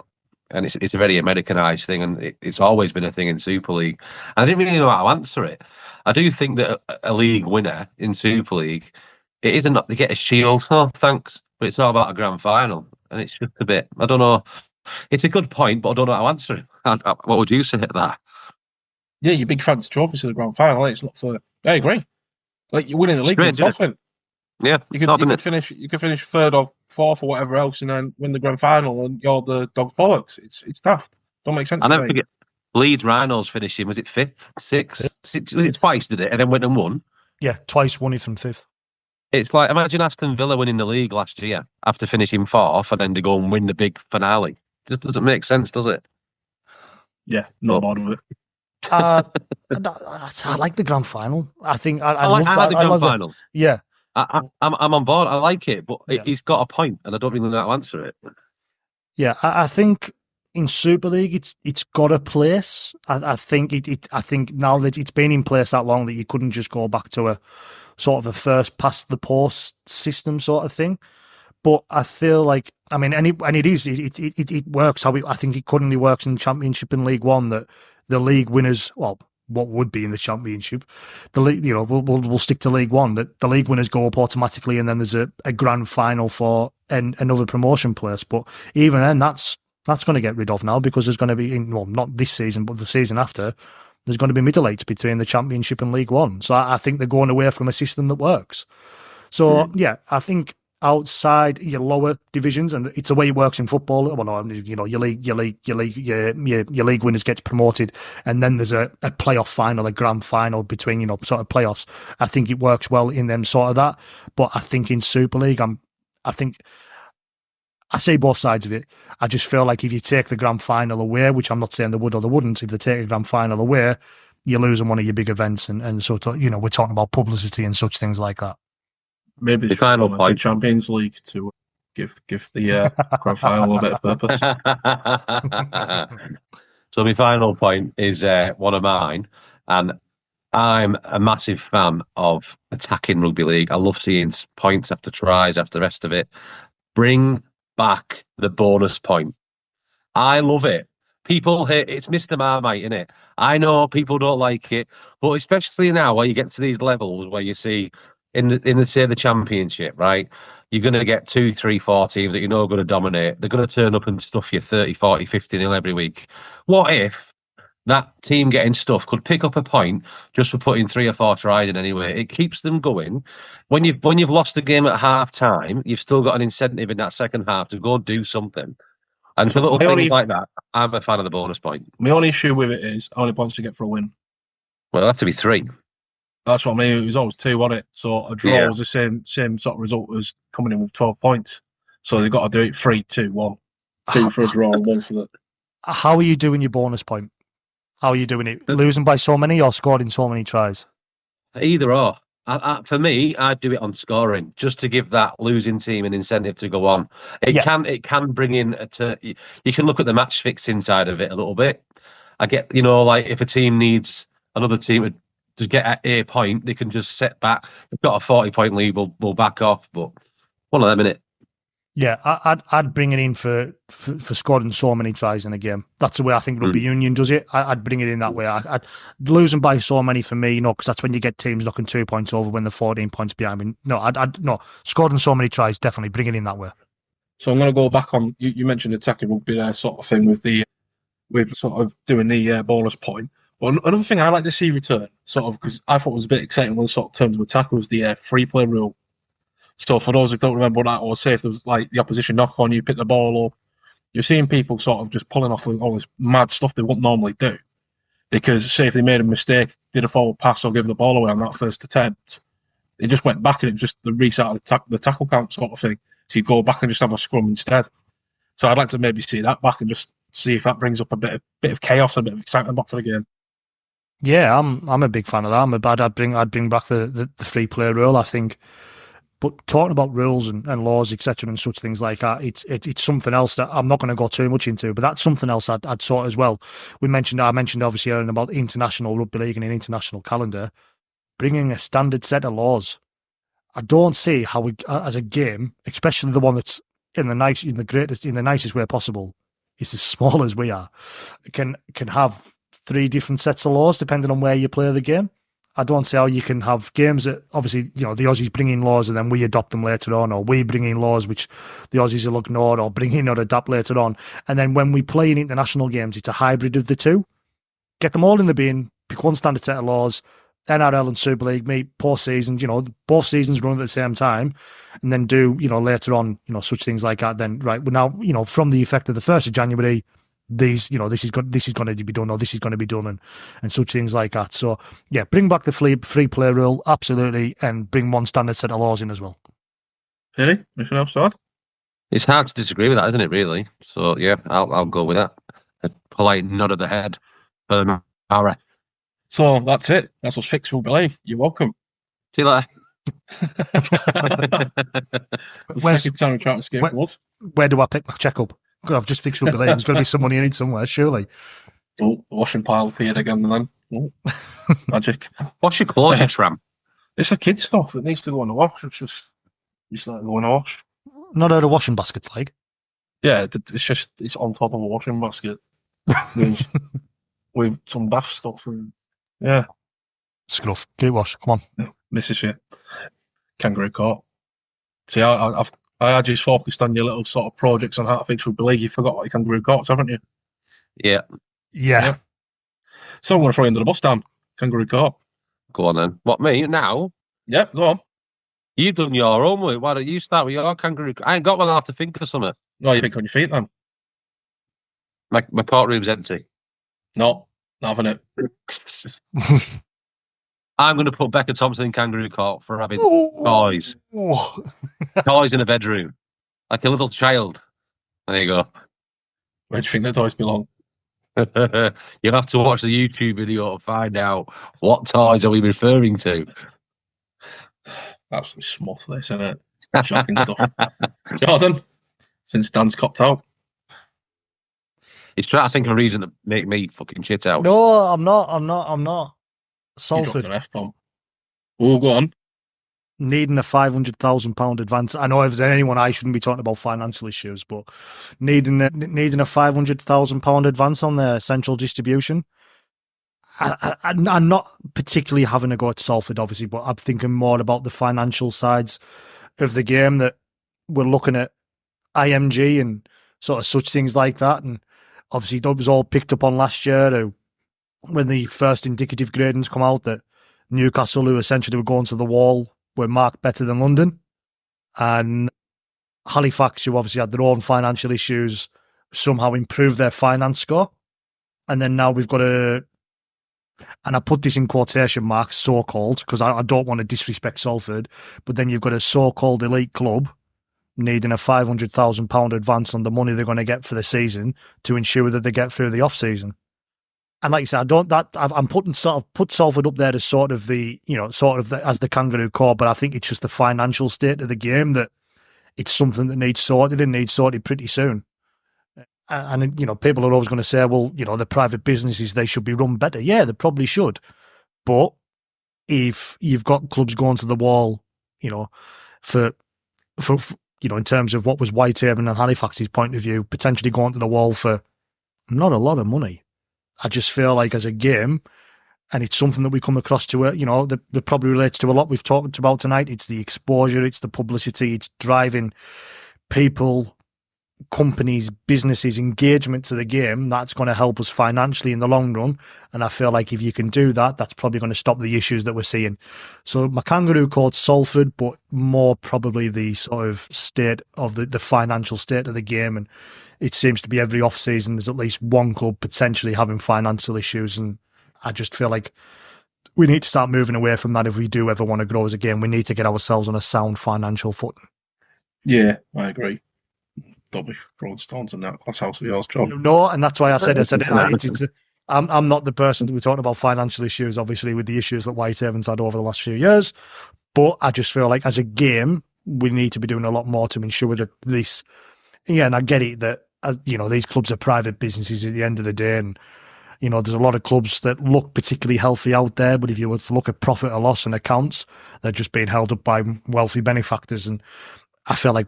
and it's a very Americanized thing, and it's always been a thing in Super League. And I didn't really know how to answer it. I do think that a league winner in Super League, it isn't that they get a shield. Oh, thanks. But it's all about a grand final. And it's just a bit, I don't know. It's a good point, but I don't know how to answer it. What would you say to that? Yeah, you're big fancy trophies to the grand final. It's not for. I agree. Like, you're winning the league, it's nothing. Yeah, you could finish 3rd or 4th or whatever else, and then win the grand final, and you're the dog's bollocks. It's daft. Don't make sense. I never forget Leeds Rhinos finishing. Was it 5th, 6th? Was it twice? Did it? And then went and won. Yeah, twice won it from 5th. It's like, imagine Aston Villa winning the league last year after finishing 4th, and then to go and win the big finale. Just doesn't make sense, does it? Yeah, not bored with it. I like the grand final. I think I like the grand final. Yeah, I'm on board. I like it, but he's got a point, and I don't really know how to answer it. Yeah, I think in Super League it's got a place. I think I think now that it's been in place that long, that you couldn't just go back to a sort of a first past the post system sort of thing. But I feel like, I mean, and it works how I think it currently works in Championship and League One, that the league winners, well, what would be in the Championship, the league, you know, we'll stick to League One, that the league winners go up automatically, and then there's a grand final for another promotion place. But even then, that's going to get rid of now, because there's going to be, not this season, but the season after, there's going to be middle eights between the Championship and League One. So I think they're going away from a system that works. So yeah, I think outside your lower divisions, and it's the way it works in football. Well, no, you know, your league winners gets promoted, and then there's a playoff final, a grand final between, you know, sort of playoffs. I think it works well in them sort of that. But I think in Super League, I see both sides of it. I just feel like if you take the grand final away, which I'm not saying they would or they wouldn't, if they take a grand final away, you're losing one of your big events, and so, you know, we're talking about publicity and such things like that. Maybe the final point, Champions League, to give the grand final a bit of purpose. So my final point is one of mine, and I'm a massive fan of attacking rugby league. I love seeing points after tries after the rest of it. Bring back the bonus point. I love it. People hate it's Mr. Marmite, isn't it? I know people don't like it, but especially now where you get to these levels where you see in the say the Championship, right? You're going to get 2, 3, 4 teams that you're not going to dominate. They're going to turn up and stuff you 30, 40, 50 nil every week. What if that team getting stuff could pick up a point just for putting 3 or 4 tries in anyway. It keeps them going. When you've lost a game at half time, you've still got an incentive in that second half to go do something. And for little things like that, I'm a fan of the bonus point. My only issue with it is how many points to get for a win. Well, it'll have to be 3. That's what I mean. It was always 2, wasn't it? So a draw was the same sort of result as coming in with 12 points. So they've got to do it 3, 2, 1. 2 for a draw and 1 for the. How are you doing your bonus point? How are you doing it? Losing by so many or scoring so many tries? Either or. For me, I'd do it on scoring just to give that losing team an incentive to go on. It can bring in you can look at the match fixing side of it a little bit. I get, like if a team needs another team to get a point, they can just set back. They've got a 40-point lead, we'll back off. But one of them, innit? Yeah, I'd bring it in for scoring so many tries in a game. That's the way I think Rugby Union does it. I'd bring it in that way. I'd losing by so many for me, because that's when you get teams knocking 2 points over when they're 14 points behind. I mean, no, scoring so many tries, definitely bring it in that way. So I'm going to go back on, you mentioned attacking rugby there sort of thing with sort of doing the bonus point. But another thing I like to see return, sort of, because I thought it was a bit exciting when sort of terms of attack, was the free play rule. So for those who don't remember what that was, say if there was like the opposition knock on you, pick the ball up, you're seeing people sort of just pulling off all this mad stuff they wouldn't normally do. Because say if they made a mistake, did a forward pass or give the ball away on that first attempt, it just went back and it just the restart of the tackle count sort of thing. So you go back and just have a scrum instead. So I'd like to maybe see that back and just see if that brings up a bit of chaos, a bit of excitement back to the game. Yeah, I'm a big fan of that. I'd bring back the free play rule, I think. But talking about rules and laws, etc., and such things like that, it's something else that I'm not going to go too much into. But that's something else I'd sort as well. I mentioned obviously about international rugby league and an international calendar, bringing a standard set of laws. I don't see how we, as a game, especially the one that's in the nicest way possible, is as small as we are, can have 3 different sets of laws depending on where you play the game. I don't see how you can have games that obviously, the Aussies bring in laws and then we adopt them later on, or we bring in laws which the Aussies will ignore or bring in or adapt later on. And then when we play in international games, it's a hybrid of the two. Get them all in the bin, pick one standard set of laws, NRL and Super League meet post-season, both seasons run at the same time, and then do, later on, such things like that. Then, right, well now, from the effect of the 1st of January, this is going to be done, or this is going to be done, and such things like that. So yeah, bring back the free play rule, absolutely, and bring one standard set of laws in as well. Really? Anything else to add? It's hard to disagree with that, isn't it? Really. So yeah, I'll go with that. A polite nod of the head. All So that's it. That's us fixed Rugby League. You're welcome. See you later. Second time we try to escape was. Where do I pick my check-up? I've just fixed Rugby League. There's got to be some money in it somewhere, surely. Oh, washing pile appeared again then. Oh, magic. Wash your clothes, you tramp. It's the kids' stuff. It needs to go in the wash. It's just like going to wash. Not heard of washing baskets, like? Yeah, it's on top of a washing basket. with some bath stuff. And, yeah. Scruff. Get it washed. Come on. Yeah, misses shit. Kangaroo court. See, I had you focused on your little sort of projects on how to fix Rugby League. You forgot what your kangaroo courts, haven't you? Yeah. So I'm going to throw you under the bus, Dan. Kangaroo court. Go on then. What, me now? Yeah, go on. You've done your homework. Why don't you start with your kangaroo? I ain't got one. I'll have to think of something. No, you think on your feet then? My courtroom's empty. No, not having it. I'm going to put Becca Thompson in kangaroo court for having toys. Toys in a bedroom. Like a little child. There you go. Where do you think the toys belong? You'll have to watch the YouTube video to find out what toys are we referring to. Absolutely smut this, isn't it? Shocking stuff. Jordan, since Dan's copped out. He's trying to think of a reason to make me fucking shit out. No, I'm not. Salford. Oh, go on. Needing a £500,000 advance. I know if there's anyone, I shouldn't be talking about financial issues, but needing a £500,000 advance on their central distribution. I'm not particularly having a go at Salford, obviously, but I'm thinking more about the financial sides of the game, that we're looking at IMG and sort of such things like that. And obviously, that was all picked up on last year, who when the first indicative gradings come out that Newcastle, who essentially were going to the wall, were marked better than London. And Halifax, who obviously had their own financial issues, somehow improved their finance score. And then now we've got and I put this in quotation marks, so-called, because I don't want to disrespect Salford, but then you've got a so-called elite club needing a £500,000 advance on the money they're going to get for the season to ensure that they get through the off-season. And like I said, I'm put Salford up there as sort of as the kangaroo court, but I think it's just the financial state of the game that it's something that needs sorted pretty soon. And people are always going to say, well, the private businesses, they should be run better. Yeah, they probably should. But if you've got clubs going to the wall, for in terms of what was Whitehaven and Halifax's point of view, potentially going to the wall for not a lot of money. I just feel like as a game, and it's something that we come across to, that probably relates to a lot we've talked about tonight. It's the exposure, it's the publicity, it's driving people, companies, businesses, engagement to the game. That's going to help us financially in the long run. And I feel like if you can do that, that's probably going to stop the issues that we're seeing. So my kangaroo court's Salford, but more probably the sort of state of the financial state of the game. And it seems to be every off season there's at least one club potentially having financial issues. And I just feel like we need to start moving away from that if we do ever want to grow as a game. We need to get ourselves on a sound financial footing. Yeah, I agree. Don't be throwing stones in that glass house of yours, John. No, and that's why I said I'm not the person that we're talking about financial issues, obviously, with the issues that Whitehaven's had over the last few years. But I just feel like as a game, we need to be doing a lot more to ensure that this. Yeah, and I get it that these clubs are private businesses at the end of the day, and there's a lot of clubs that look particularly healthy out there. But if you were to look at profit or loss and accounts, they're just being held up by wealthy benefactors, and I feel like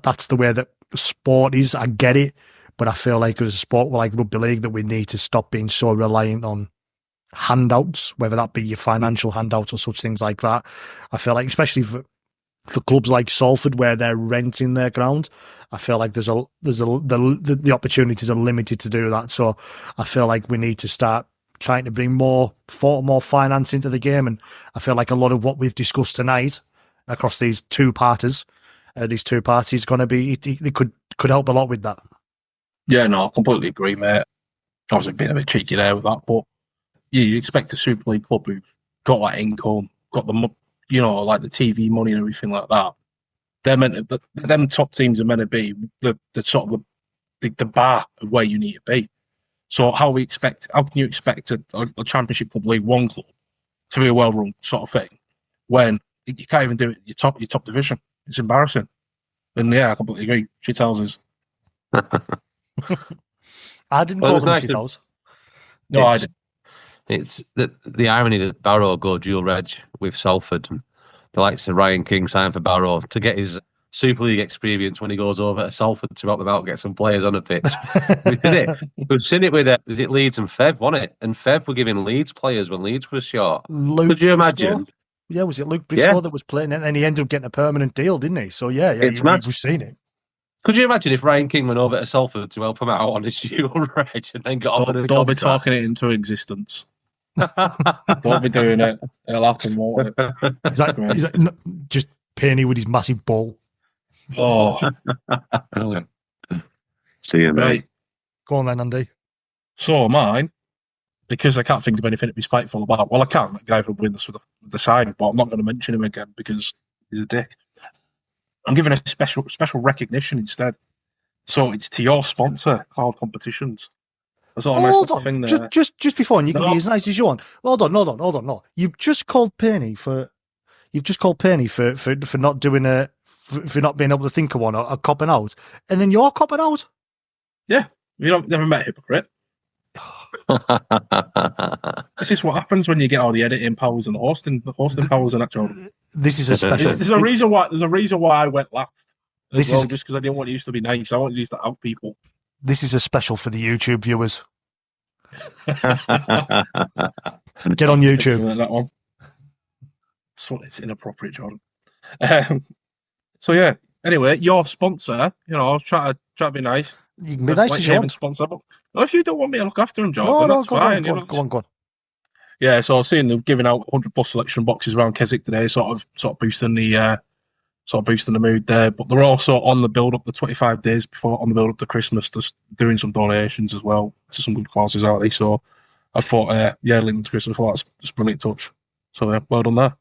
that's the way that sport is. I get it, but I feel like as a sport like Rugby League that we need to stop being so reliant on handouts, whether that be your financial handouts or such things like that. I feel like, especially for clubs like Salford where they're renting their ground, I feel like the opportunities are limited to do that. So I feel like we need to start trying to bring more finance into the game, and I feel like a lot of what we've discussed tonight across these two parties going to be, it could help a lot with that. Yeah, no, I completely agree, mate. I was being a bit cheeky there with that, but yeah, you expect a Super League club who've got that income, got the like the TV money and everything like that. They're meant to, them top teams are meant to be the sort of the bar of where you need to be. So how can you expect a Championship Club League One club to be a well-run sort of thing when you can't even do it in your top division? It's embarrassing. And yeah, I completely agree. Shit houses. I didn't call them shit houses. No, I didn't. It's the irony that Barrow go dual reg with Salford. The likes of Ryan King signed for Barrow to get his Super League experience when he goes over to Salford to help them out, get some players on the pitch. We did it. We've seen it with Leeds and Fev, wasn't it? And Fev were giving Leeds players when Leeds was short. Could you imagine? Yeah, was it Luke Briscoe that was playing? And then he ended up getting a permanent deal, didn't he? So yeah, we've seen it. Could you imagine if Ryan King went over to Salford to help him out on his dual reg and then got offered a Don't be talking it into existence. Don't be doing it. It'll happen, won't it? Is that just Penny with his massive ball? Oh. See you, mate. Right. Go on then, Andy. So mine, because I can't think of anything to be spiteful about. Well, I can. That guy who wins for the side, but I'm not going to mention him again because he's a dick. I'm giving a special recognition instead. So it's to your sponsor, Cloud Competitions. Hold on, just before, and you can be as nice as you want. Hold on, no. You've just called Penny for not doing for not being able to think of one or copping out, and then you're copping out. Yeah, never met a hypocrite. This is what happens when you get all the editing powers and hosting powers and that job. This is a special. There's a reason why I went laugh. Just because I didn't want to used to be nice. I wanted to use to out people. This is a special for the YouTube viewers. Get on YouTube. That one. It's inappropriate, Jordan. So yeah. Anyway, your sponsor. I was trying to be nice. You can be nice as you want. Sponsor, but Well, if you don't want me to look after him, Jordan, that's fine. Go on. Yeah, so I was seeing them giving out 100 plus selection boxes around Keswick today, sort of boosting the mood there. But they're also on the build up the 25 days before, on the build up to Christmas, just doing some donations as well to some good causes out there. So I thought, leading to Christmas, I thought that's just a brilliant touch. So well done there.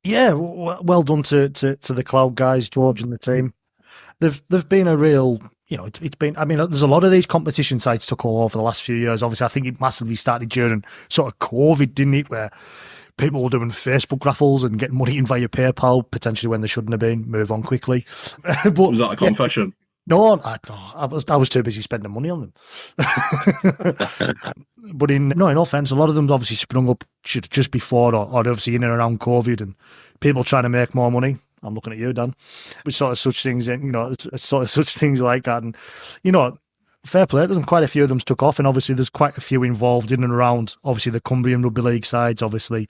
Yeah, well done to the Cloud guys, George and the team. They've been a real, it's been. I mean, there's a lot of these competition sites took over the last few years. Obviously, I think it massively started during sort of COVID, didn't it? Where people were doing Facebook raffles and getting money in via PayPal, potentially when they shouldn't have been. Move on quickly. But was that a confession? No, I was too busy spending money on them. But in all fairness, a lot of them obviously sprung up just before or obviously in and around COVID, and people trying to make more money. I'm looking at you, Dan. With sort of such things, such things like that, and fair play to them. Quite a few of them took off, and obviously there's quite a few involved in and around. Obviously the Cumbrian Rugby League sides, obviously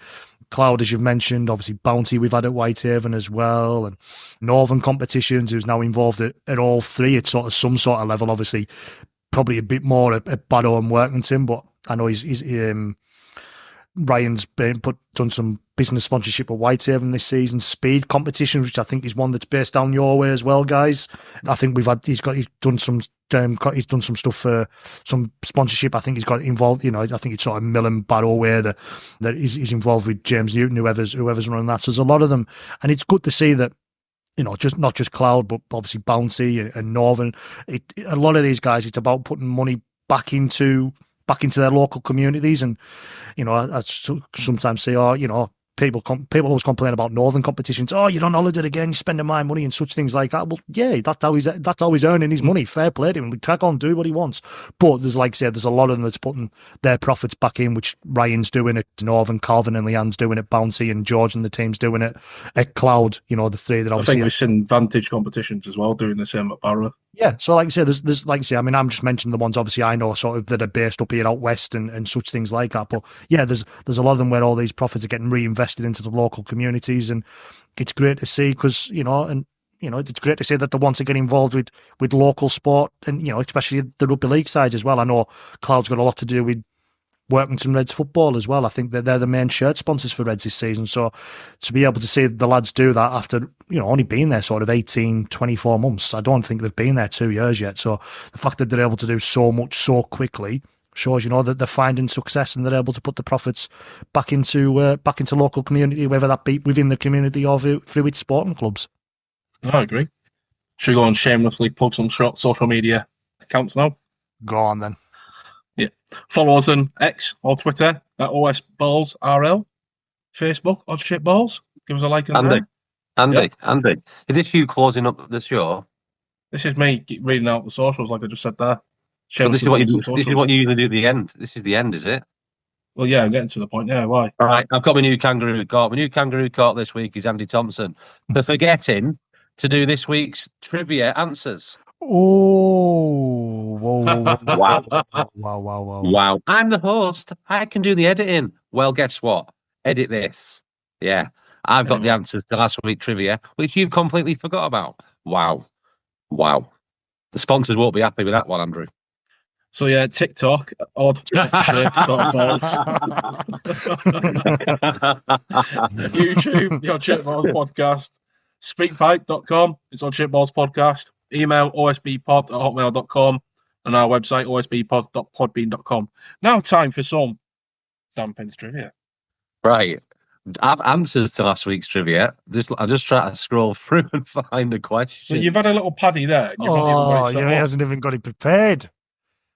Cloud, as you've mentioned, obviously Bounty we've had at Whitehaven as well, and Northern Competitions, who's now involved at all three at sort of some sort of level. Obviously, probably a bit more at Barrow and Workington, but I know he's Ryan's done some business sponsorship at Whitehaven this season. Speed competition, which I think is one that's based down your way as well, guys. I think he's done some stuff for some sponsorship. I think he's got involved. I think it's sort of Mill and Barrow way that he's involved with James Newton, whoever's running that. So there's a lot of them, and it's good to see that. Not just Cloud, but obviously Bounty and Northern. A lot of these guys, it's about putting money back into their local communities, and I sometimes say, people always complain about Northern competitions. Oh, you're on holiday again, you're spending my money and such things like that. Well, yeah, that's how he's earning his money. Fair play to him. We crack on, do what he wants. But there's, like I said, there's a lot of them that's putting their profits back in, which Ryan's doing at Northern, Calvin and Leanne's doing at Bounty, and George and the team's doing it at Cloud. The three that obviously. I think we've seen Vantage competitions as well doing the same at Barrow. Yeah, so like I say, there's like I say, I mean, I'm just mentioning the ones obviously I know sort of that are based up here out west and such things like that. But yeah, there's a lot of them where all these profits are getting reinvested into the local communities, and it's great to see because it's great to see that they want to get involved with local sport, and especially the rugby league side as well. I know Cloud's got a lot to do with Workington Reds football as well. I think that they're the main shirt sponsors for Reds this season. So to be able to see the lads do that after, only being there sort of 18, 24 months, I don't think they've been there 2 years yet. So the fact that they're able to do so much so quickly shows, that they're finding success and they're able to put the profits back into local community, whether that be within the community or through its sporting clubs. I agree. Should we go and shamelessly plug some social media accounts now? Go on then. Yeah. Follow us on X or Twitter at OSBallsRL. Facebook, Odd Balls. Give us a like and there. Andy, is this you closing up the show? This is me reading out the socials like I just said there. So this is what you usually do at the end. This is the end, is it? Well, yeah, I'm getting to the point. Yeah, why? All right, I've got my new kangaroo court. My new kangaroo court this week is Andy Thompson for forgetting to do this week's trivia answers. Oh, whoa. Wow. I'm the host. I can do the editing. Well, guess what? Edit this. Yeah. I've got the answers to last week's trivia, which you completely forgot about. Wow. The sponsors won't be happy with that one, Andrew. So yeah, TikTok, odd shape.balls. YouTube, the Odd Shape Balls podcast. Speakpipe.com, it's Odd Shape Balls podcast. Email osbpod@hotmail.com and our website osbpod.podbean.com. Now time for some Dan Penn's trivia. Right. Answers to last week's trivia. I'm just trying to scroll through and find a question. So you've had a little paddy there. He hasn't even got it prepared.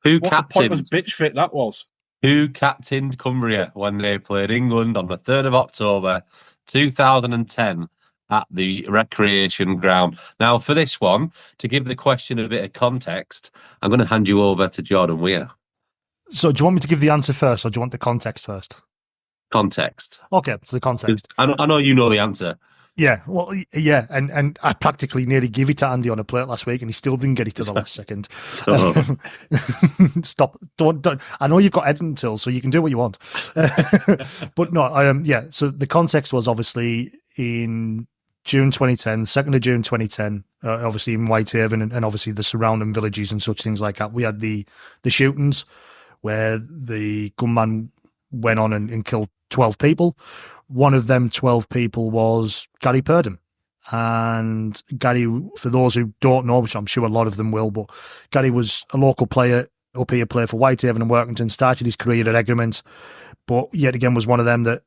What a pointless bitch fit that was. Who captained Cumbria when they played England on the 3rd of October 2010 at the recreation ground? Now, for this one, to give the question a bit of context, I'm going to hand you over to Jordan Weir. So do you want me to give the answer first, or do you want the context first? Context. Okay, so the context. I know you know the answer. Yeah, well, yeah, and I practically nearly gave it to Andy on a plate last week, and he still didn't get it to the last second. Stop! Don't! I know you've got editing tools, so you can do what you want. But no, yeah. So the context was obviously in June 2010, 2nd of June 2010. Obviously in Whitehaven and obviously the surrounding villages and such things like that. We had the shootings. where the gunman went on and killed 12 people. One of them 12 people was Gary Purdom. And Gary, for those who don't know, which I'm sure a lot of them will, but Gary was a local player, up here, played for Whitehaven and Workington, started his career at Egremont, but yet again was one of them that,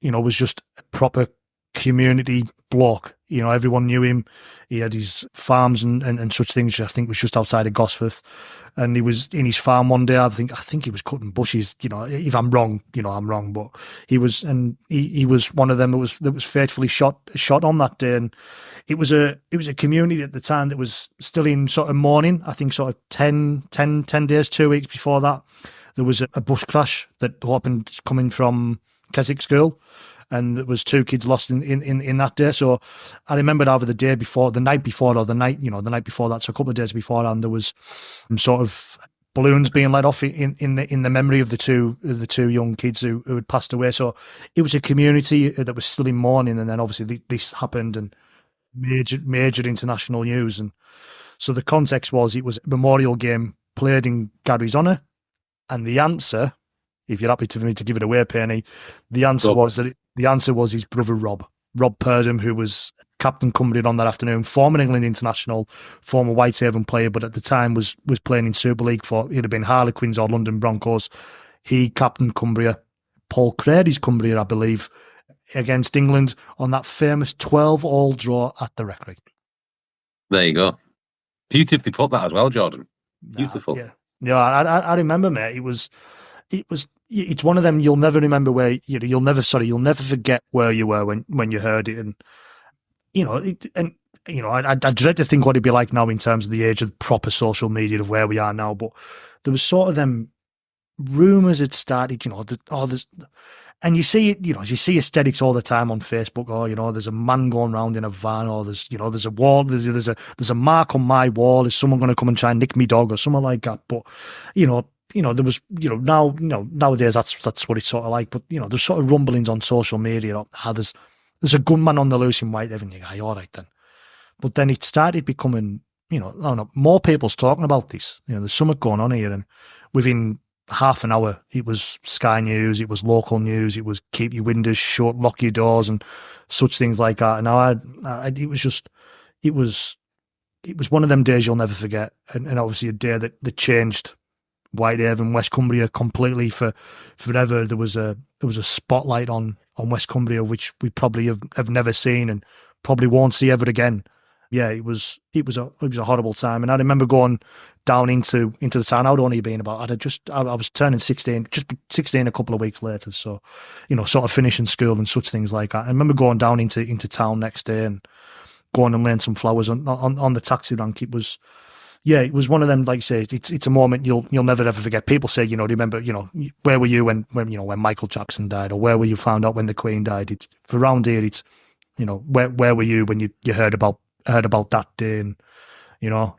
was just a proper community bloke. Everyone knew him. He had his farms and such things, which I think was just outside of Gosforth. And he was in his farm one day. I think he was cutting bushes. If I'm wrong, I'm wrong. But he was, and he was one of them that was fatefully shot on that day. And it was a community at the time that was still in sort of mourning. I think sort of 10 days, 2 weeks before that, there was a bus crash that happened coming from Keswick School. And there was 2 kids lost in that day. So I remembered either the night before that. So a couple of days before, and there was some sort of balloons being let off in the memory of the two young kids who had passed away. So it was a community that was still in mourning. And then obviously this happened and major international news. And so the context was it was a memorial game played in Gary's honour. And the answer, if you're happy for me to give it away, Penny, the answer was his brother Rob Purdom, who was captain Cumbria on that afternoon, former England international, former Whitehaven player, but at the time was playing in Super League for, it'd have been Harlequins or London Broncos. He captained Cumbria. Paul Crady's Cumbria, I believe, against England on that famous 12-all draw at the Recreation. There you go. Beautifully put that as well, Jordan. Beautiful. Yeah, I remember, mate. It's one of them you'll never remember where you'll never forget where you were when you heard it, and I dread to think what it'd be like now in terms of the age of proper social media of where we are now. But there was sort of them rumours had started, and you see it, you see aesthetics all the time on Facebook. Oh, there's a man going around in a van, or there's a wall, there's a mark on my wall. Is someone going to come and try and nick me dog or something like that? But there was, nowadays that's what it's sort of like. But there's sort of rumblings on social media. How there's a gunman on the loose in Whitehaven. You go, all right then. But then it started becoming, more people's talking about this. There's something going on here, and within half an hour, it was Sky News, it was local news, it was keep your windows shut, lock your doors, and such things like that. And it was one of them days you'll never forget, and obviously a day that changed Whitehaven, West Cumbria completely forever. There was a spotlight on West Cumbria which we probably have never seen and probably won't see ever again. Yeah, it was a horrible time, and I remember going down into the town. I'd only been about I was turning 16, just 16 a couple of weeks later. So, sort of finishing school and such things like that. I remember going down into town next day and going and laying some flowers on the taxi rank. It was one of them. Like you say, it's a moment you'll never ever forget. People say, remember, where were you when Michael Jackson died, or where were you found out when the Queen died? It's for around here. It's where were you when you heard about that day? And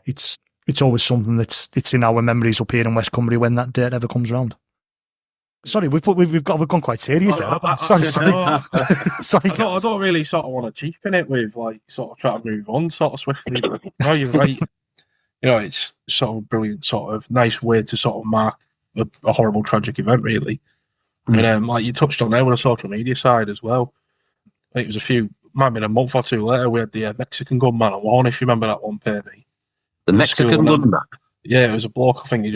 it's always something that's in our memories up here in West Cumbria when that date ever comes around. Sorry, we've gone quite serious there. Sorry. Sorry, I don't really sort of want to cheapen it with sort of try to move on sort of swiftly. But no, you're right. It's sort of brilliant, sort of nice way to sort of mark a horrible, tragic event, really. And like you touched on there with the social media side as well. I think it was might have been a month or two later, we had the Mexican gunman at Warren, if you remember that one, Penny. The Mexican gunman? Yeah, it was a bloke. I think he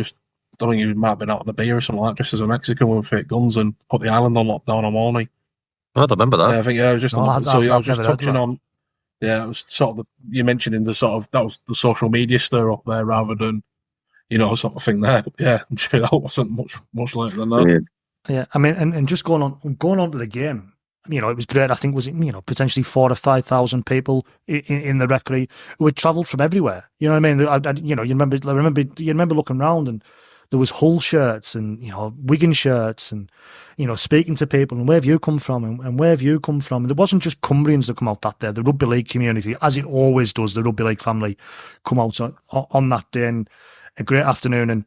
might have been out on the beer or something like that, just as a Mexican with fake guns, and put the island on lockdown on Warney. I don't remember that. Yeah, I think I was just I was just touching on. Yeah, it was sort of you mentioning the sort of that was the social media stir up there rather than sort of thing there. But yeah, I'm sure that wasn't much later than that. Yeah, I mean, and just going on to the game. It was great. I think was potentially 4,000 or 5,000 people in the Recreation who had travelled from everywhere. You know what I mean? You remember looking around and there was Hull shirts and Wigan shirts and speaking to people and where have you come from and where have you come from? And there wasn't just Cumbrians that come out that day. The Rugby League community, as it always does, the Rugby League family come out on that day, and a great afternoon. And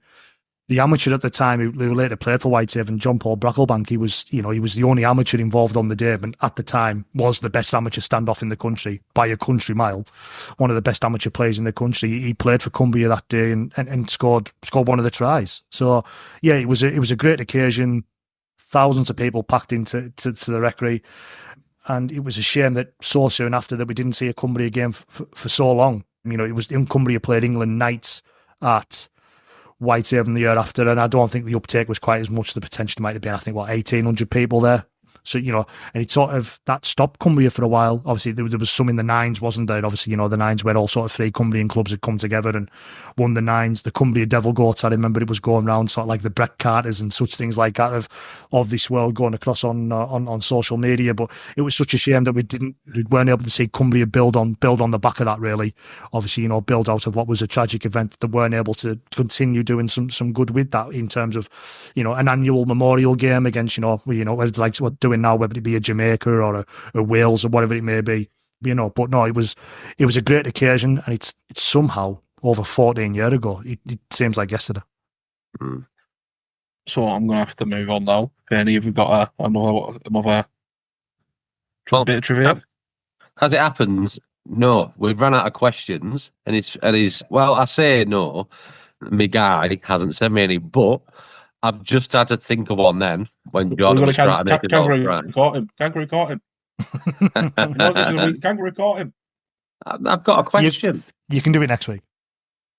the amateur at the time who later played for Whitehaven, John Paul Bracklebank, he was the only amateur involved on the day, and at the time was the best amateur standoff in the country by a country mile, one of the best amateur players in the country. He played for Cumbria that day and scored one of the tries. So yeah, it was a great occasion. Thousands of people packed into the Recreary, and it was a shame that so soon after that we didn't see a Cumbria game for so long. It was Cumbria played England Knights at Whitehaven the year after, and I don't think the uptake was quite as much as the potential might have been. I think 1,800 people there. So, and it sort of, that stopped Cumbria for a while. Obviously, there was some in the Nines, wasn't there? Obviously, the Nines where all sort of 3 Cumbrian clubs had come together and won the Nines. The Cumbria Devil Goats, I remember it was going around, sort of like the Brett Carters and such things like that of this world going across on social media. But it was such a shame that we weren't able to see Cumbria build on the back of that, really. Obviously, build out of what was a tragic event, that weren't able to continue doing some good with that in terms of, an annual memorial game against, whether like what doing now, whether it be a Jamaica or a Wales or whatever it may be, but no, it was a great occasion, and it's somehow over 14 years ago. It seems like yesterday. So I'm going to have to move on now. Penny, have we got another bit of trivia? As it happens, no, we've run out of questions, and it's well, I say no, my guy hasn't sent me any, but I've just had to think of one then when Jordan was trying to make it all right. Kangaroo caught him. Kangaroo caught him. I've got a question. You can do it next week.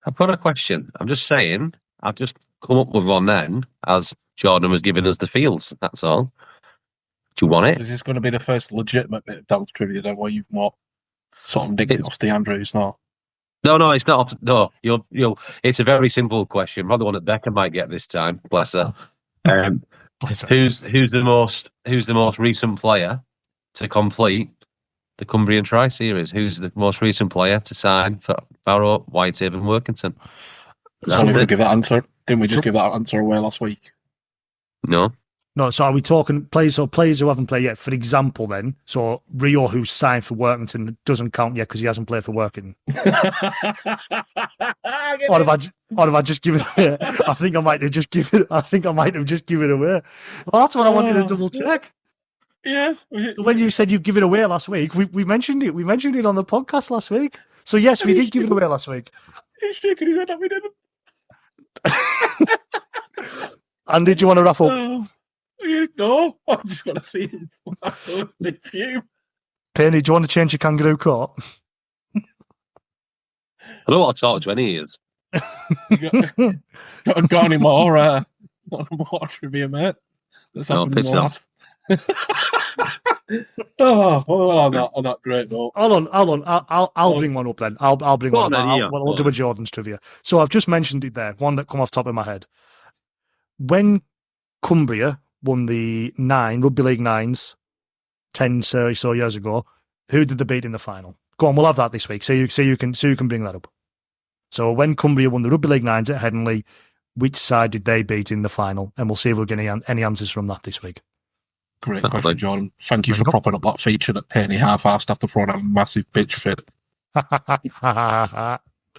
I've got a question. I'm just saying, I've just come up with one then, as Jordan was giving us the fields. That's all. Do you want it? Is this going to be the first legitimate bit of dance trivia then, where you've not sort of digged it off the Andrews now? No, it's not. No, you'll. It's a very simple question. Probably one that Becca might get this time. Bless her. Bless her. Who's the most recent player to complete the Cumbrian Tri-Series? Who's the most recent player to sign for Barrow, Whitehaven, Workington? Give that answer. Didn't we just give that answer away last week? No. No, so are we talking players who haven't played yet? For example, then, so Rio, who's signed for Workington, doesn't count yet because he hasn't played for Workington. Or have I just given it away? I think I might have just given it away. Well, that's what I wanted to double check. Yeah. When you said you give it away last week, we mentioned it. We mentioned it on the podcast last week. So yes, we did give it away last week. He's shaking his head that we didn't. And did you want to wrap up? No, I'm just going to see him fume. Penny, do you want to change your kangaroo court? I don't want to talk to any ears. got any more trivia, mate? No, piss off. On that great note. Hold on. I'll bring one up then. I'll bring one up. We'll do a Jordan's trivia. So I've just mentioned it there. One that come off the top of my head. When Cumbria won the Rugby League Nines 10 so years ago, who did they beat in the final? Go on, we'll have that this week. So you can bring that up. So when Cumbria won the Rugby League Nines at Headingley, which side did they beat in the final? And we'll see if we'll get any answers from that this week. Great question, Jordan. Thank you for propping up that feature that Penny half-assed after throwing a massive bitch fit.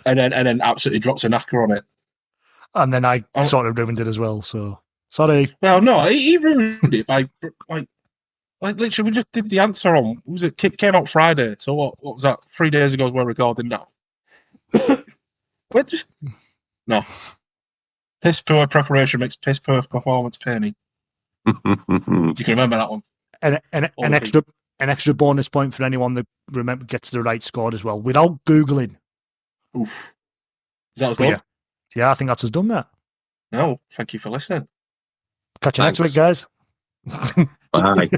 and then absolutely drops a knacker on it. And then I sort of ruined it as well, so sorry. Well, no, he ruined it by literally we just did the answer on. It came out Friday, so what was that? 3 days ago we're recording now. No. Piss poor preparation makes piss poor performance, Penny. You can remember that one. An extra bonus point for anyone that gets the right score as well, without Googling. Oof. Is that us done? Yeah, I think that's us done, mate. No, thank you for listening. Catch you next week, guys. Bye.